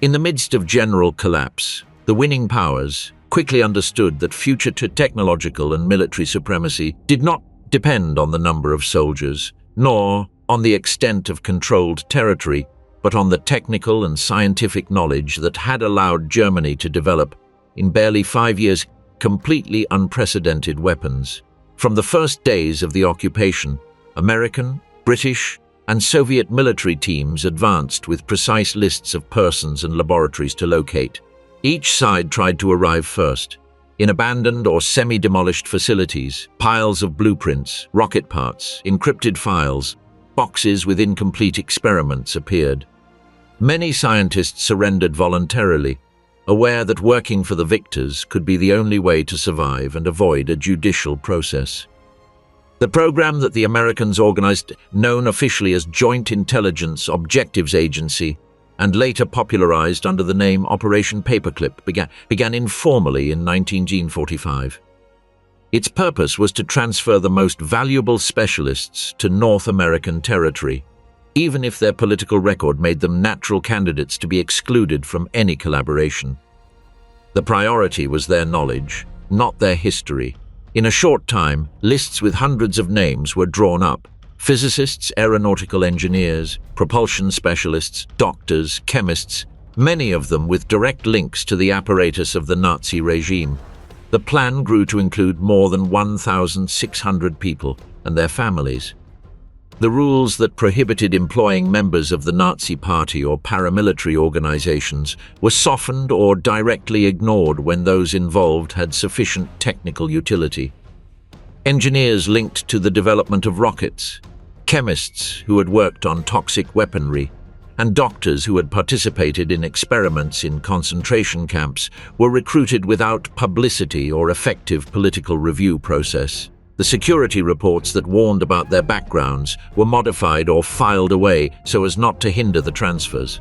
Speaker 1: In the midst of general collapse, the winning powers quickly understood that future technological and military supremacy did not depend on the number of soldiers, nor on the extent of controlled territory, but on the technical and scientific knowledge that had allowed Germany to develop, in barely 5 years, completely unprecedented weapons. From the first days of the occupation, American, British, and Soviet military teams advanced with precise lists of persons and laboratories to locate. Each side tried to arrive first. In abandoned or semi-demolished facilities, piles of blueprints, rocket parts, encrypted files, boxes with incomplete experiments appeared. Many scientists surrendered voluntarily, aware that working for the victors could be the only way to survive and avoid a judicial process. The program that the Americans organized, known officially as Joint Intelligence Objectives Agency, and later popularized under the name Operation Paperclip, began informally in 1945. Its purpose was to transfer the most valuable specialists to North American territory, even if their political record made them natural candidates to be excluded from any collaboration. The priority was their knowledge, not their history. In a short time, lists with hundreds of names were drawn up: physicists, aeronautical engineers, propulsion specialists, doctors, chemists, many of them with direct links to the apparatus of the Nazi regime. The plan grew to include more than 1,600 people and their families. The rules that prohibited employing members of the Nazi Party or paramilitary organizations were softened or directly ignored when those involved had sufficient technical utility. Engineers linked to the development of rockets, chemists who had worked on toxic weaponry, and doctors who had participated in experiments in concentration camps were recruited without publicity or effective political review process. The security reports that warned about their backgrounds were modified or filed away so as not to hinder the transfers.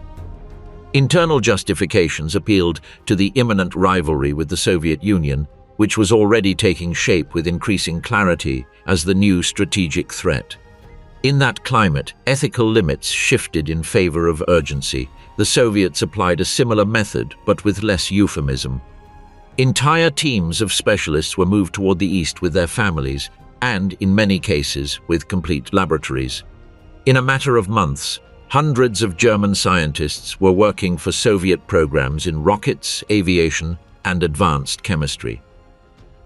Speaker 1: Internal justifications appealed to the imminent rivalry with the Soviet Union, which was already taking shape with increasing clarity as the new strategic threat. In that climate, ethical limits shifted in favor of urgency. The Soviets applied a similar method, but with less euphemism. Entire teams of specialists were moved toward the east with their families, and, in many cases, with complete laboratories. In a matter of months, hundreds of German scientists were working for Soviet programs in rockets, aviation, and advanced chemistry.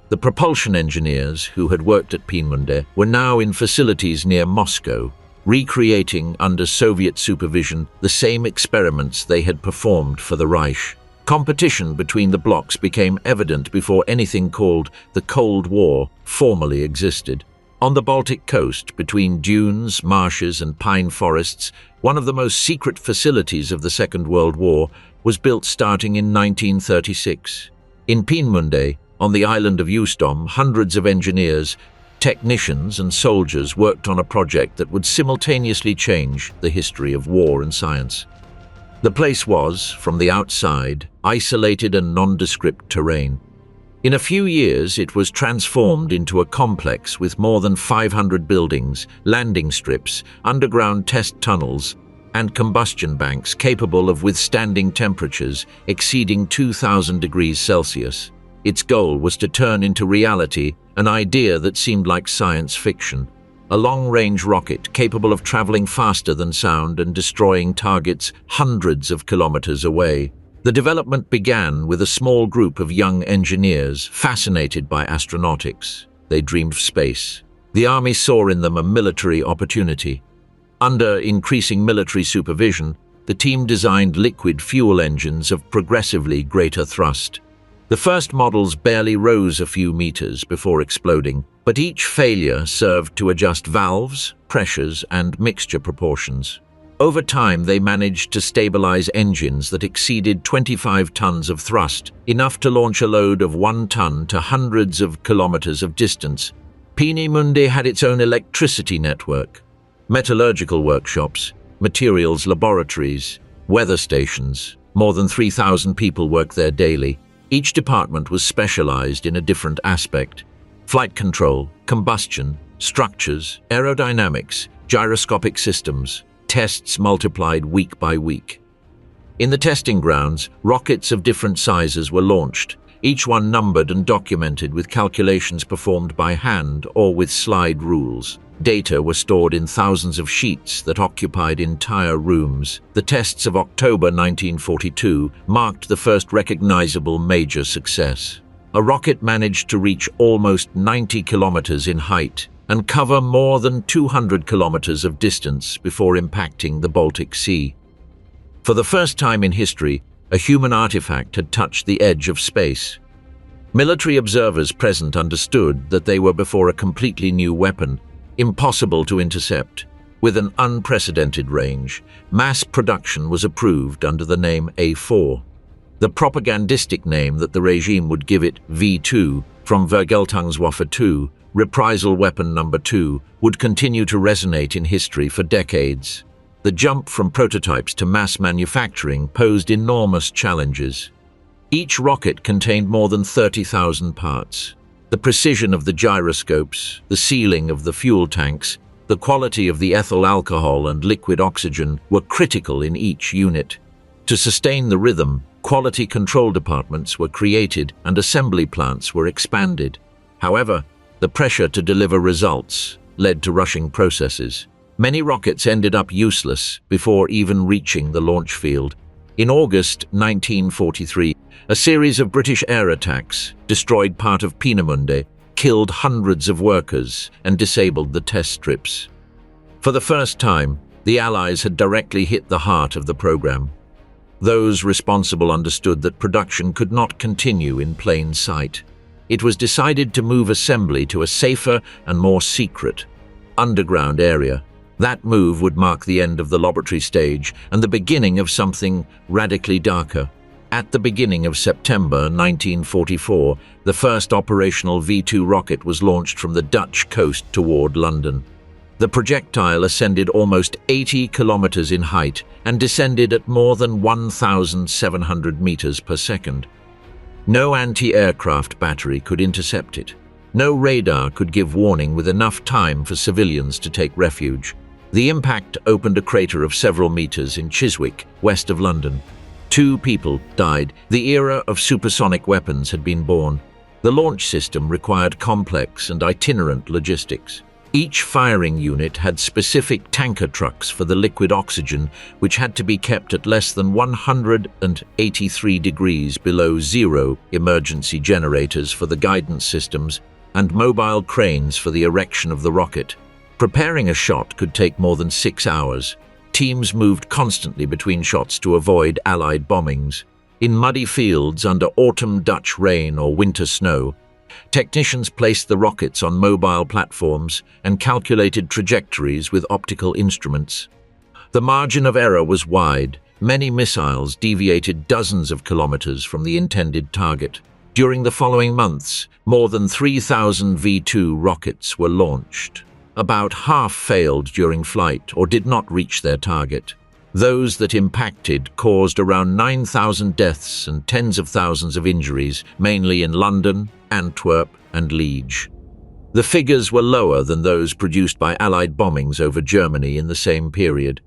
Speaker 1: The propulsion engineers who had worked at Peenemünde were now in facilities near Moscow, recreating under Soviet supervision the same experiments they had performed for the Reich. Competition between the blocs became evident before anything called the Cold War formally existed. On the Baltic coast, between dunes, marshes, and pine forests, one of the most secret facilities of the Second World War was built starting in 1936. In Peenemünde, on the island of Usedom, hundreds of engineers, technicians, and soldiers worked on a project that would simultaneously change the history of war and science. The place was, from the outside, isolated and nondescript terrain. In a few years, it was transformed into a complex with more than 500 buildings, landing strips, underground test tunnels, and combustion banks capable of withstanding temperatures exceeding 2,000 degrees Celsius. Its goal was to turn into reality an idea that seemed like science fiction. A long-range rocket capable of traveling faster than sound and destroying targets hundreds of kilometers away. The development began with a small group of young engineers fascinated by astronautics. They dreamed of space. The army saw in them a military opportunity. Under increasing military supervision, the team designed liquid fuel engines of progressively greater thrust. The first models barely rose a few meters before exploding, but each failure served to adjust valves, pressures, and mixture proportions. Over time, they managed to stabilize engines that exceeded 25 tons of thrust, enough to launch a load of 1 ton to hundreds of kilometers of distance. Peenemünde had its own electricity network, metallurgical workshops, materials laboratories, weather stations. More than 3,000 people worked there daily. Each department was specialized in a different aspect: flight control, combustion, structures, aerodynamics, gyroscopic systems. Tests multiplied week by week. In the testing grounds, rockets of different sizes were launched, each one numbered and documented with calculations performed by hand or with slide rules. Data were stored in thousands of sheets that occupied entire rooms. The tests of October 1942 marked the first recognizable major success. A rocket managed to reach almost 90 kilometers in height and cover more than 200 kilometers of distance before impacting the Baltic Sea. For the first time in history, a human artifact had touched the edge of space. Military observers present understood that they were before a completely new weapon, impossible to intercept. With an unprecedented range, mass production was approved under the name A4. The propagandistic name that the regime would give it, V2, from Vergeltungswaffe 2, reprisal weapon number 2, would continue to resonate in history for decades. The jump from prototypes to mass manufacturing posed enormous challenges. Each rocket contained more than 30,000 parts. The precision of the gyroscopes, the sealing of the fuel tanks, the quality of the ethyl alcohol and liquid oxygen were critical in each unit. To sustain the rhythm, quality control departments were created and assembly plants were expanded. However, the pressure to deliver results led to rushing processes. Many rockets ended up useless before even reaching the launch field. In August 1943, a series of British air attacks destroyed part of Peenemünde, killed hundreds of workers, and disabled the test strips. For the first time, the Allies had directly hit the heart of the program. Those responsible understood that production could not continue in plain sight. It was decided to move assembly to a safer and more secret, underground area. That move would mark the end of the laboratory stage and the beginning of something radically darker. At the beginning of September 1944, the first operational V-2 rocket was launched from the Dutch coast toward London. The projectile ascended almost 80 kilometers in height and descended at more than 1,700 meters per second. No anti-aircraft battery could intercept it. No radar could give warning with enough time for civilians to take refuge. The impact opened a crater of several meters in Chiswick, west of London. 2 people died. The era of supersonic weapons had been born. The launch system required complex and itinerant logistics. Each firing unit had specific tanker trucks for the liquid oxygen, which had to be kept at less than 183 degrees below zero, emergency generators for the guidance systems, and mobile cranes for the erection of the rocket. Preparing a shot could take more than 6 hours. Teams moved constantly between shots to avoid Allied bombings. In muddy fields under autumn Dutch rain or winter snow, technicians placed the rockets on mobile platforms and calculated trajectories with optical instruments. The margin of error was wide. Many missiles deviated dozens of kilometers from the intended target. During the following months, more than 3,000 V-2 rockets were launched. About half failed during flight or did not reach their target. Those that impacted caused around 9,000 deaths and tens of thousands of injuries, mainly in London, Antwerp, and Liege. The figures were lower than those produced by Allied bombings over Germany in the same period.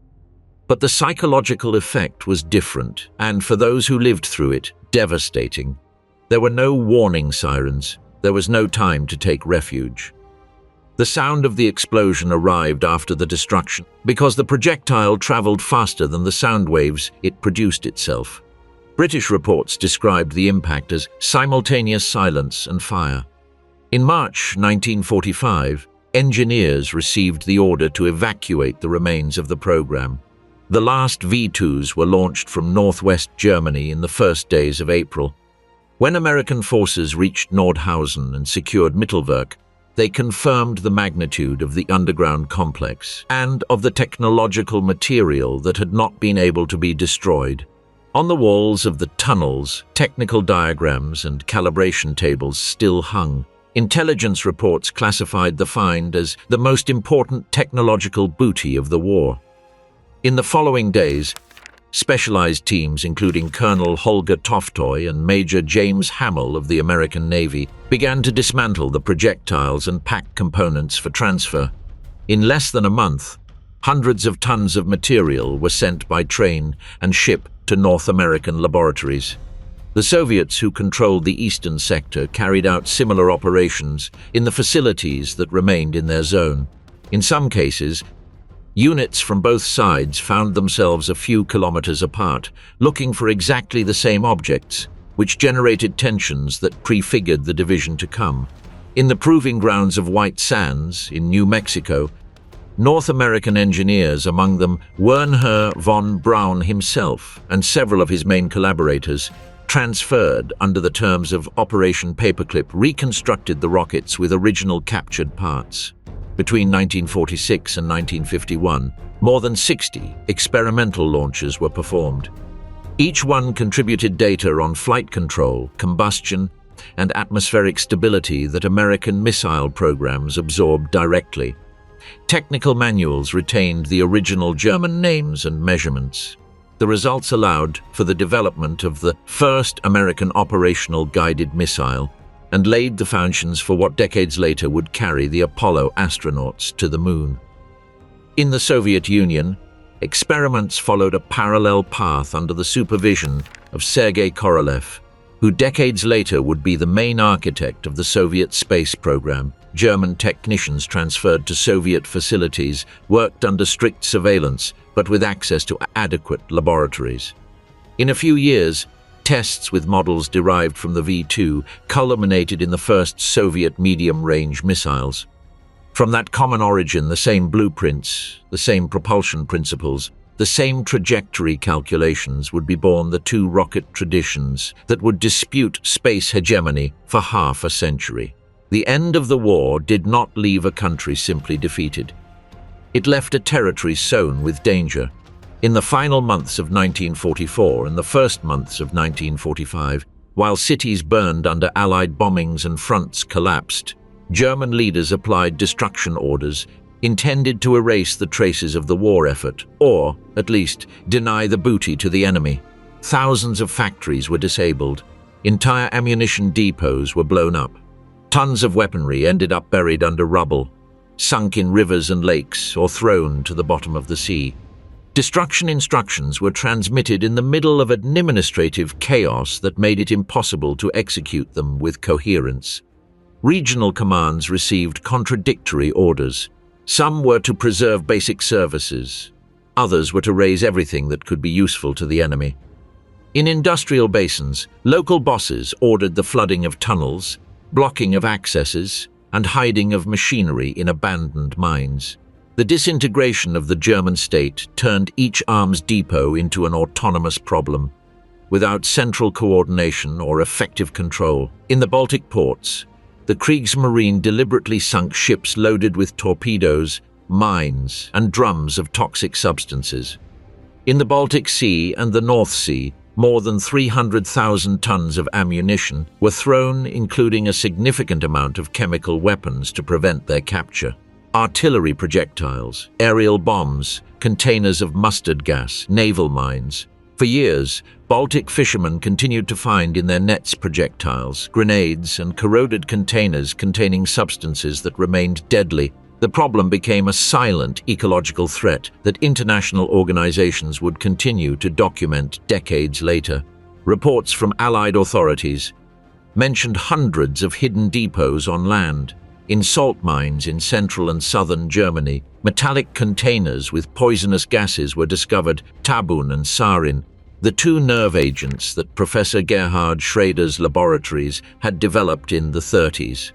Speaker 1: But the psychological effect was different, and for those who lived through it, devastating. There were no warning sirens. There was no time to take refuge. The sound of the explosion arrived after the destruction because the projectile traveled faster than the sound waves it produced itself. British reports described the impact as simultaneous silence and fire. In March 1945, engineers received the order to evacuate the remains of the program. The last V-2s were launched from northwest Germany in the first days of April. When American forces reached Nordhausen and secured Mittelwerk, they confirmed the magnitude of the underground complex and of the technological material that had not been able to be destroyed. On the walls of the tunnels, technical diagrams and calibration tables still hung. Intelligence reports classified the find as the most important technological booty of the war. In the following days, specialized teams including Colonel Holger Toftoy and Major James Hamill of the American Navy began to dismantle the projectiles and pack components for transfer. In less than a month, hundreds of tons of material were sent by train and ship to North American laboratories. The Soviets, who controlled the eastern sector, carried out similar operations in the facilities that remained in their zone. In some cases, units from both sides found themselves a few kilometers apart, looking for exactly the same objects, which generated tensions that prefigured the division to come. In the proving grounds of White Sands, in New Mexico, North American engineers, among them Wernher von Braun himself and several of his main collaborators, transferred under the terms of Operation Paperclip, reconstructed the rockets with original captured parts. Between 1946 and 1951, more than 60 experimental launches were performed. Each one contributed data on flight control, combustion, and atmospheric stability that American missile programs absorbed directly. Technical manuals retained the original German names and measurements. The results allowed for the development of the first American operational guided missile, and laid the foundations for what decades later would carry the Apollo astronauts to the moon. In the Soviet Union, experiments followed a parallel path under the supervision of Sergei Korolev, who decades later would be the main architect of the Soviet space program. German technicians transferred to Soviet facilities worked under strict surveillance, but with access to adequate laboratories. In a few years, tests with models derived from the V-2 culminated in the first Soviet medium-range missiles. From that common origin, the same blueprints, the same propulsion principles, the same trajectory calculations would be born the two rocket traditions that would dispute space hegemony for half a century. The end of the war did not leave a country simply defeated. It left a territory sown with danger. In the final months of 1944 and the first months of 1945, while cities burned under Allied bombings and fronts collapsed, German leaders applied destruction orders intended to erase the traces of the war effort, or, at least, deny the booty to the enemy. Thousands of factories were disabled. Entire ammunition depots were blown up. Tons of weaponry ended up buried under rubble, sunk in rivers and lakes, or thrown to the bottom of the sea. Destruction instructions were transmitted in the middle of administrative chaos that made it impossible to execute them with coherence. Regional commands received contradictory orders. Some were to preserve basic services. Others were to raise everything that could be useful to the enemy. In industrial basins, local bosses ordered the flooding of tunnels, blocking of accesses, and hiding of machinery in abandoned mines. The disintegration of the German state turned each arms depot into an autonomous problem, without central coordination or effective control. In the Baltic ports, the Kriegsmarine deliberately sunk ships loaded with torpedoes, mines, and drums of toxic substances. In the Baltic Sea and the North Sea, more than 300,000 tons of ammunition were thrown, including a significant amount of chemical weapons to prevent their capture. Artillery projectiles, aerial bombs, containers of mustard gas, naval mines. For years, Baltic fishermen continued to find in their nets projectiles, grenades, and corroded containers containing substances that remained deadly. The problem became a silent ecological threat that international organizations would continue to document decades later. Reports from Allied authorities mentioned hundreds of hidden depots on land. In salt mines in central and southern Germany, metallic containers with poisonous gases were discovered, tabun and sarin, the two nerve agents that Professor Gerhard Schrader's laboratories had developed in the 30s,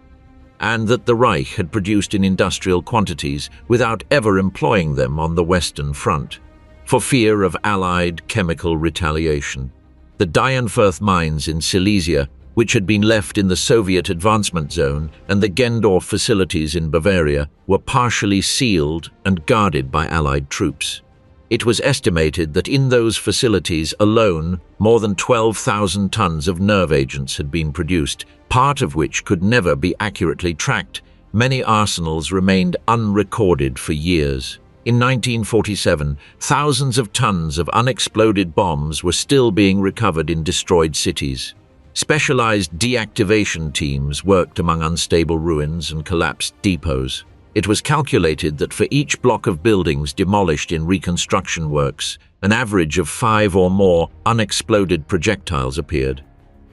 Speaker 1: and that the Reich had produced in industrial quantities without ever employing them on the Western Front, for fear of Allied chemical retaliation. The Dyenfurth mines in Silesia, which had been left in the Soviet advancement zone, and the Gendorf facilities in Bavaria, were partially sealed and guarded by Allied troops. It was estimated that in those facilities alone, more than 12,000 tons of nerve agents had been produced, part of which could never be accurately tracked. Many arsenals remained unrecorded for years. In 1947, thousands of tons of unexploded bombs were still being recovered in destroyed cities. Specialized deactivation teams worked among unstable ruins and collapsed depots. It was calculated that for each block of buildings demolished in reconstruction works, an average of 5 or more unexploded projectiles appeared.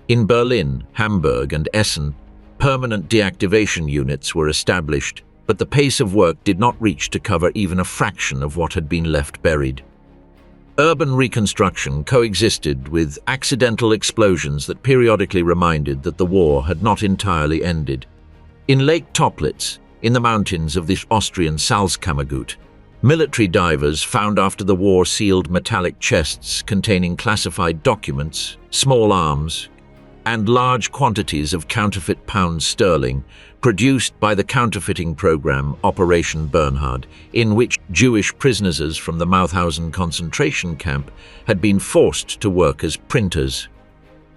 Speaker 1: In Berlin, Hamburg, and Essen, permanent deactivation units were established, but the pace of work did not reach to cover even a fraction of what had been left buried. Urban reconstruction coexisted with accidental explosions that periodically reminded that the war had not entirely ended. In Lake Toplitz, in the mountains of the Austrian Salzkammergut, military divers found after the war sealed metallic chests containing classified documents, small arms, and large quantities of counterfeit pounds sterling produced by the counterfeiting program Operation Bernhard, in which Jewish prisoners from the Mauthausen concentration camp had been forced to work as printers.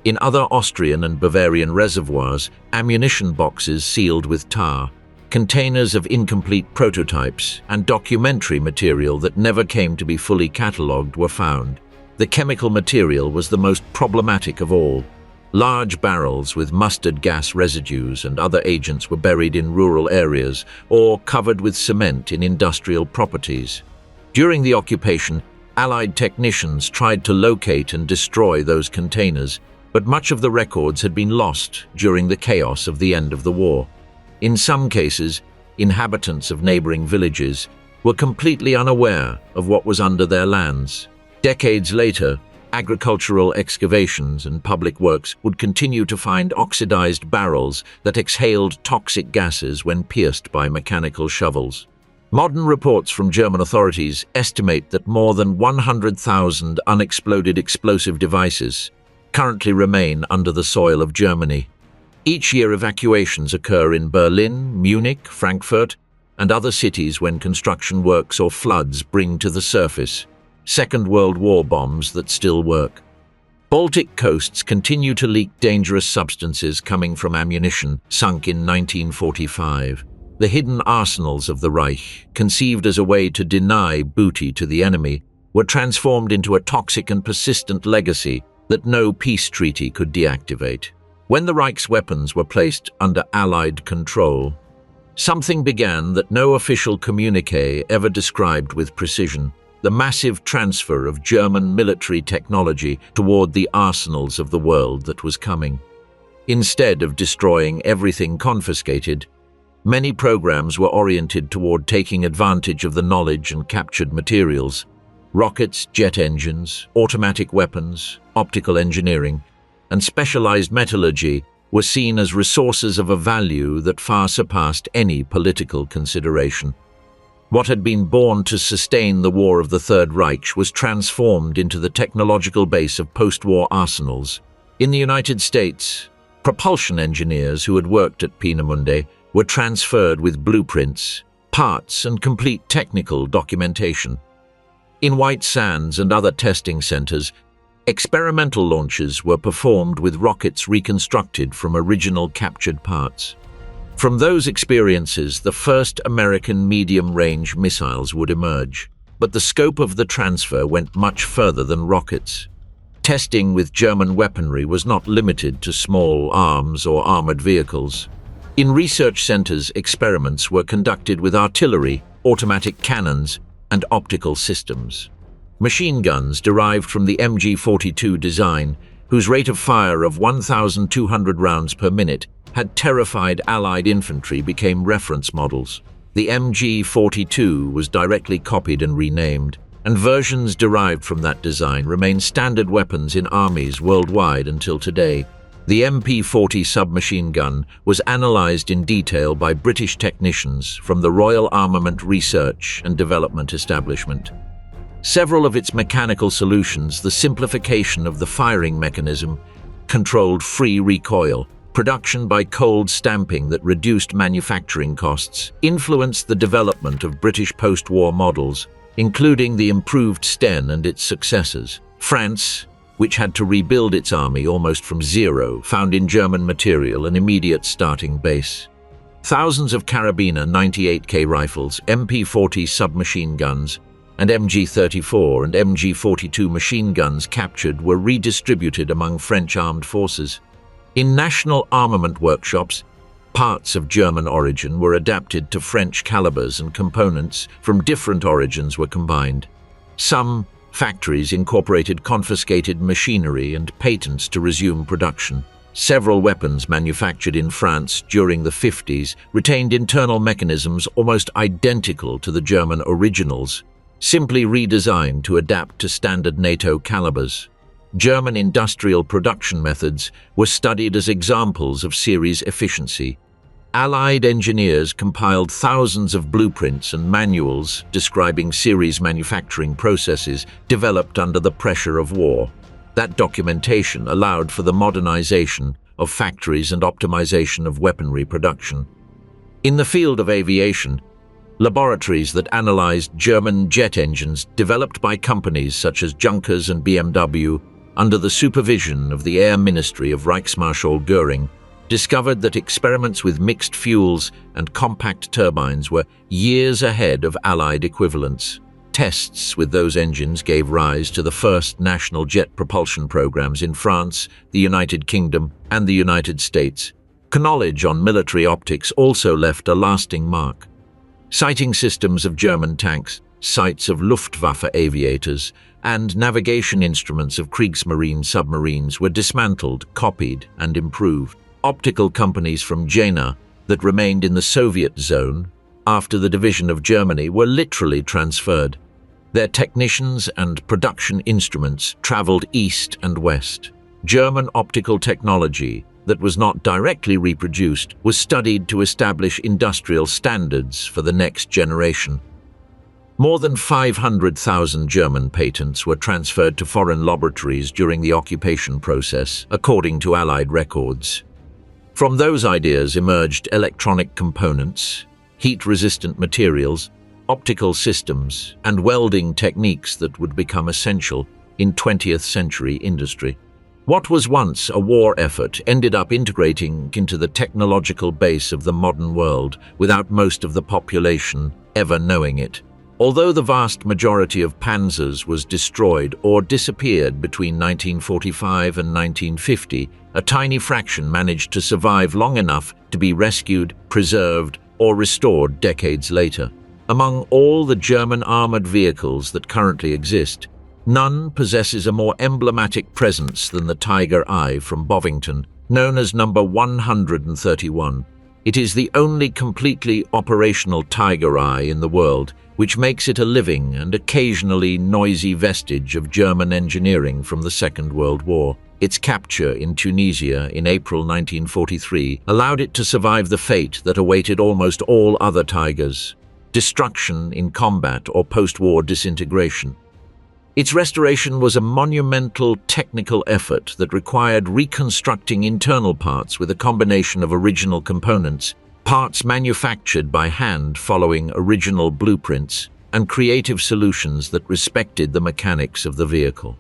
Speaker 1: In other Austrian and Bavarian reservoirs, ammunition boxes sealed with tar, containers of incomplete prototypes, and documentary material that never came to be fully catalogued were found. The chemical material was the most problematic of all. Large barrels with mustard gas residues and other agents were buried in rural areas or covered with cement in industrial properties. During the occupation, Allied technicians tried to locate and destroy those containers, but much of the records had been lost during the chaos of the end of the war. In some cases, inhabitants of neighboring villages were completely unaware of what was under their lands. Decades later, Agricultural excavations and public works would continue to find oxidized barrels that exhaled toxic gases when pierced by mechanical shovels. Modern reports from German authorities estimate that more than 100,000 unexploded explosive devices currently remain under the soil of Germany. Each year, evacuations occur in Berlin, Munich, Frankfurt, and other cities when construction works or floods bring to the surface Second World War bombs that still work. Baltic coasts continue to leak dangerous substances coming from ammunition sunk in 1945. The hidden arsenals of the Reich, conceived as a way to deny booty to the enemy, were transformed into a toxic and persistent legacy that no peace treaty could deactivate. When the Reich's weapons were placed under Allied control, something began that no official communiqué ever described with precision: the massive transfer of German military technology toward the arsenals of the world that was coming. Instead of destroying everything confiscated, many programs were oriented toward taking advantage of the knowledge and captured materials. Rockets, jet engines, automatic weapons, optical engineering, and specialized metallurgy were seen as resources of a value that far surpassed any political consideration. What had been born to sustain the war of the Third Reich was transformed into the technological base of post-war arsenals. In the United States, propulsion engineers who had worked at Peenemünde were transferred with blueprints, parts, and complete technical documentation. In White Sands and other testing centers, experimental launches were performed with rockets reconstructed from original captured parts. From those experiences, the first American medium-range missiles would emerge, but the scope of the transfer went much further than rockets. Testing with German weaponry was not limited to small arms or armored vehicles. In research centers, experiments were conducted with artillery, automatic cannons, and optical systems. Machine guns derived from the MG-42 design, whose rate of fire of 1,200 rounds per minute had terrified Allied infantry, became reference models. The MG-42 was directly copied and renamed, and versions derived from that design remain standard weapons in armies worldwide until today. The MP-40 submachine gun was analyzed in detail by British technicians from the Royal Armament Research and Development Establishment. Several of its mechanical solutions, the simplification of the firing mechanism, controlled free recoil, production by cold stamping that reduced manufacturing costs, influenced the development of British post-war models, including the improved Sten and its successors. France, which had to rebuild its army almost from zero, found in German material an immediate starting base. Thousands of Carabiner 98K rifles, MP-40 submachine guns, and MG-34 and MG-42 machine guns captured were redistributed among French armed forces. In national armament workshops, parts of German origin were adapted to French calibers and components from different origins were combined. Some factories incorporated confiscated machinery and patents to resume production. Several weapons manufactured in France during the 50s retained internal mechanisms almost identical to the German originals, simply redesigned to adapt to standard NATO calibers. German industrial production methods were studied as examples of series efficiency. Allied engineers compiled thousands of blueprints and manuals describing series manufacturing processes developed under the pressure of war. That documentation allowed for the modernization of factories and optimization of weaponry production. In the field of aviation, laboratories that analyzed German jet engines developed by companies such as Junkers and BMW under the supervision of the Air Ministry of Reichsmarschall Göring, discovered that experiments with mixed fuels and compact turbines were years ahead of Allied equivalents. Tests with those engines gave rise to the first national jet propulsion programs in France, the United Kingdom, and the United States. Knowledge on military optics also left a lasting mark. Sighting systems of German tanks, sights of Luftwaffe aviators, and navigation instruments of Kriegsmarine submarines were dismantled, copied, and improved. Optical companies from Jena that remained in the Soviet zone after the division of Germany were literally transferred. Their technicians and production instruments traveled east and west. German optical technology that was not directly reproduced was studied to establish industrial standards for the next generation. More than 500,000 German patents were transferred to foreign laboratories during the occupation process, according to Allied records. From those ideas emerged electronic components, heat-resistant materials, optical systems, and welding techniques that would become essential in 20th century industry. What was once a war effort ended up integrating into the technological base of the modern world without most of the population ever knowing it. Although the vast majority of panzers was destroyed or disappeared between 1945 and 1950, a tiny fraction managed to survive long enough to be rescued, preserved, or restored decades later. Among all the German armored vehicles that currently exist, none possesses a more emblematic presence than the Tiger I from Bovington, known as number 131. It is the only completely operational Tiger I in the world, which makes it a living and occasionally noisy vestige of German engineering from the Second World War. Its capture in Tunisia in April 1943 allowed it to survive the fate that awaited almost all other Tigers: destruction in combat or post-war disintegration. Its restoration was a monumental technical effort that required reconstructing internal parts with a combination of original components, parts manufactured by hand following original blueprints, and creative solutions that respected the mechanics of the vehicle.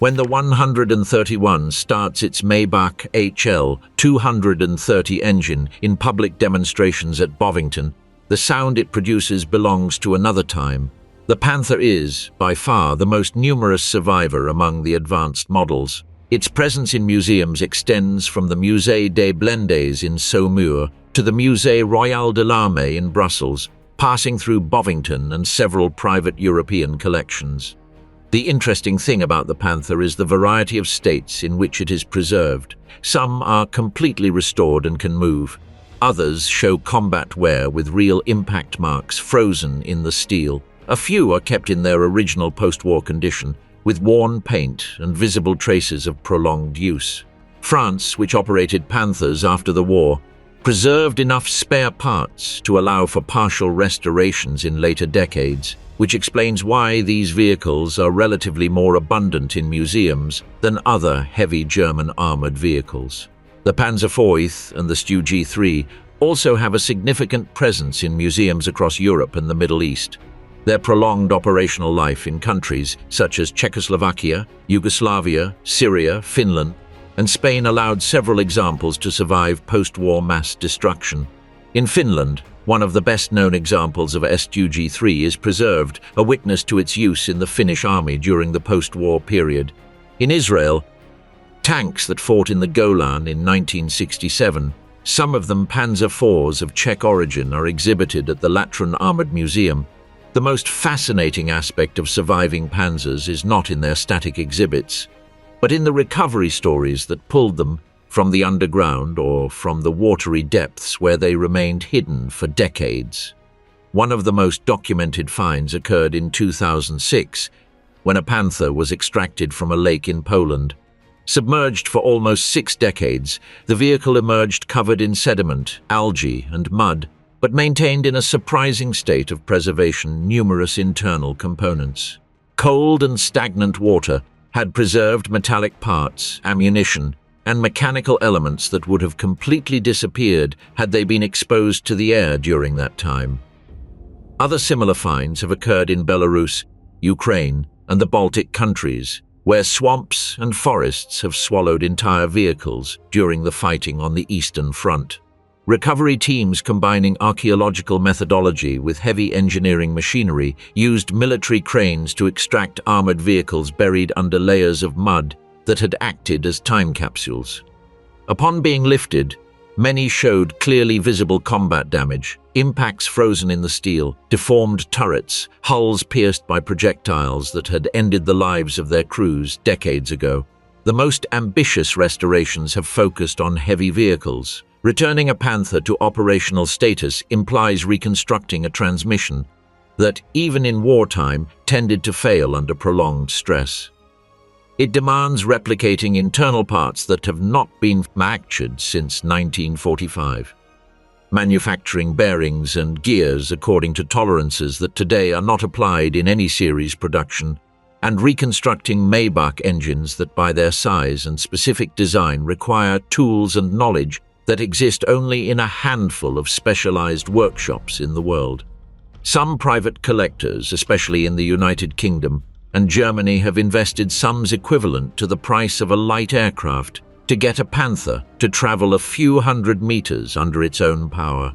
Speaker 1: When the 131 starts its Maybach HL 230 engine in public demonstrations at Bovington, the sound it produces belongs to another time. The Panther is, by far, the most numerous survivor among the advanced models. Its presence in museums extends from the Musée des Blendes in Saumur to the Musée Royal de l'Armée in Brussels, passing through Bovington and several private European collections. The interesting thing about the Panther is the variety of states in which it is preserved. Some are completely restored and can move. Others show combat wear with real impact marks frozen in the steel. A few are kept in their original post-war condition, with worn paint and visible traces of prolonged use. France, which operated Panthers after the war, preserved enough spare parts to allow for partial restorations in later decades, which explains why these vehicles are relatively more abundant in museums than other heavy German armored vehicles. The Panzer IV and the Stu G3 also have a significant presence in museums across Europe and the Middle East. Their prolonged operational life in countries such as Czechoslovakia, Yugoslavia, Syria, Finland, and Spain allowed several examples to survive post-war mass destruction. In Finland, one of the best-known examples of Stu G3 is preserved, a witness to its use in the Finnish army during the post-war period. In Israel, tanks that fought in the Golan in 1967, some of them Panzer IVs of Czech origin, are exhibited at the Latran Armored Museum. The most fascinating aspect of surviving panzers is not in their static exhibits, but in the recovery stories that pulled them from the underground or from the watery depths where they remained hidden for decades. One of the most documented finds occurred in 2006, when a panther was extracted from a lake in Poland. Submerged for almost 6 decades, the vehicle emerged covered in sediment, algae, and mud, but maintained in a surprising state of preservation numerous internal components. Cold and stagnant water had preserved metallic parts, ammunition, and mechanical elements that would have completely disappeared had they been exposed to the air during that time. Other similar finds have occurred in Belarus, Ukraine, and the Baltic countries, where swamps and forests have swallowed entire vehicles during the fighting on the Eastern Front. Recovery teams combining archaeological methodology with heavy engineering machinery used military cranes to extract armored vehicles buried under layers of mud that had acted as time capsules. Upon being lifted, many showed clearly visible combat damage, impacts frozen in the steel, deformed turrets, hulls pierced by projectiles that had ended the lives of their crews decades ago. The most ambitious restorations have focused on heavy vehicles. Returning a Panther to operational status implies reconstructing a transmission, that, even in wartime, tended to fail under prolonged stress. It demands replicating internal parts that have not been manufactured since 1945. Manufacturing bearings and gears according to tolerances that today are not applied in any series production, and reconstructing Maybach engines that by their size and specific design require tools and knowledge that exist only in a handful of specialized workshops in the world. Some private collectors, especially in the United Kingdom and Germany, have invested sums equivalent to the price of a light aircraft to get a Panther to travel a few hundred meters under its own power.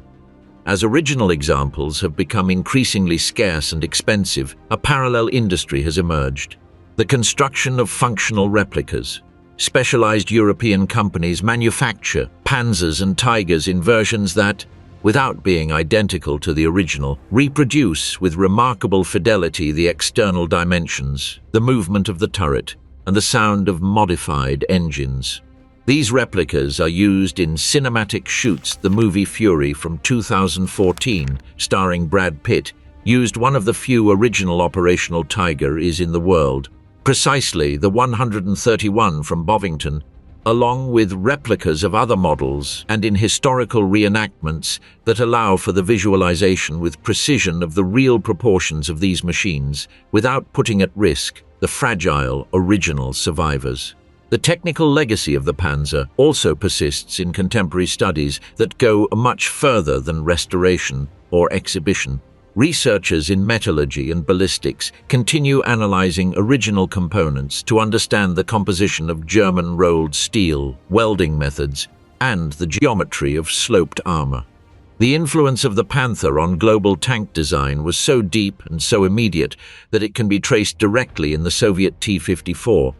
Speaker 1: As original examples have become increasingly scarce and expensive, a parallel industry has emerged: the construction of functional replicas. Specialized European companies manufacture Panzers and Tigers in versions that, without being identical to the original, reproduce with remarkable fidelity the external dimensions, the movement of the turret, and the sound of modified engines. These replicas are used in cinematic shoots. The movie Fury from 2014, starring Brad Pitt, used one of the few original operational Tiger is in the world, precisely the 131 from Bovington, along with replicas of other models and in historical reenactments that allow for the visualization with precision of the real proportions of these machines without putting at risk the fragile original survivors. The technical legacy of the Panzer also persists in contemporary studies that go much further than restoration or exhibition. Researchers in metallurgy and ballistics continue analyzing original components to understand the composition of German rolled steel, welding methods, and the geometry of sloped armor. The influence of the Panther on global tank design was so deep and so immediate that it can be traced directly in the Soviet T-54,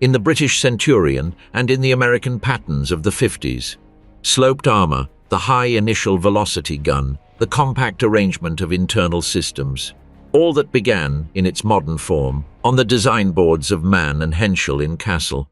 Speaker 1: in the British Centurion, and in the American Pattons of the 50s. Sloped armor, the high initial velocity gun, the compact arrangement of internal systems, all that began, in its modern form, on the design boards of Mann and Henschel in Kassel.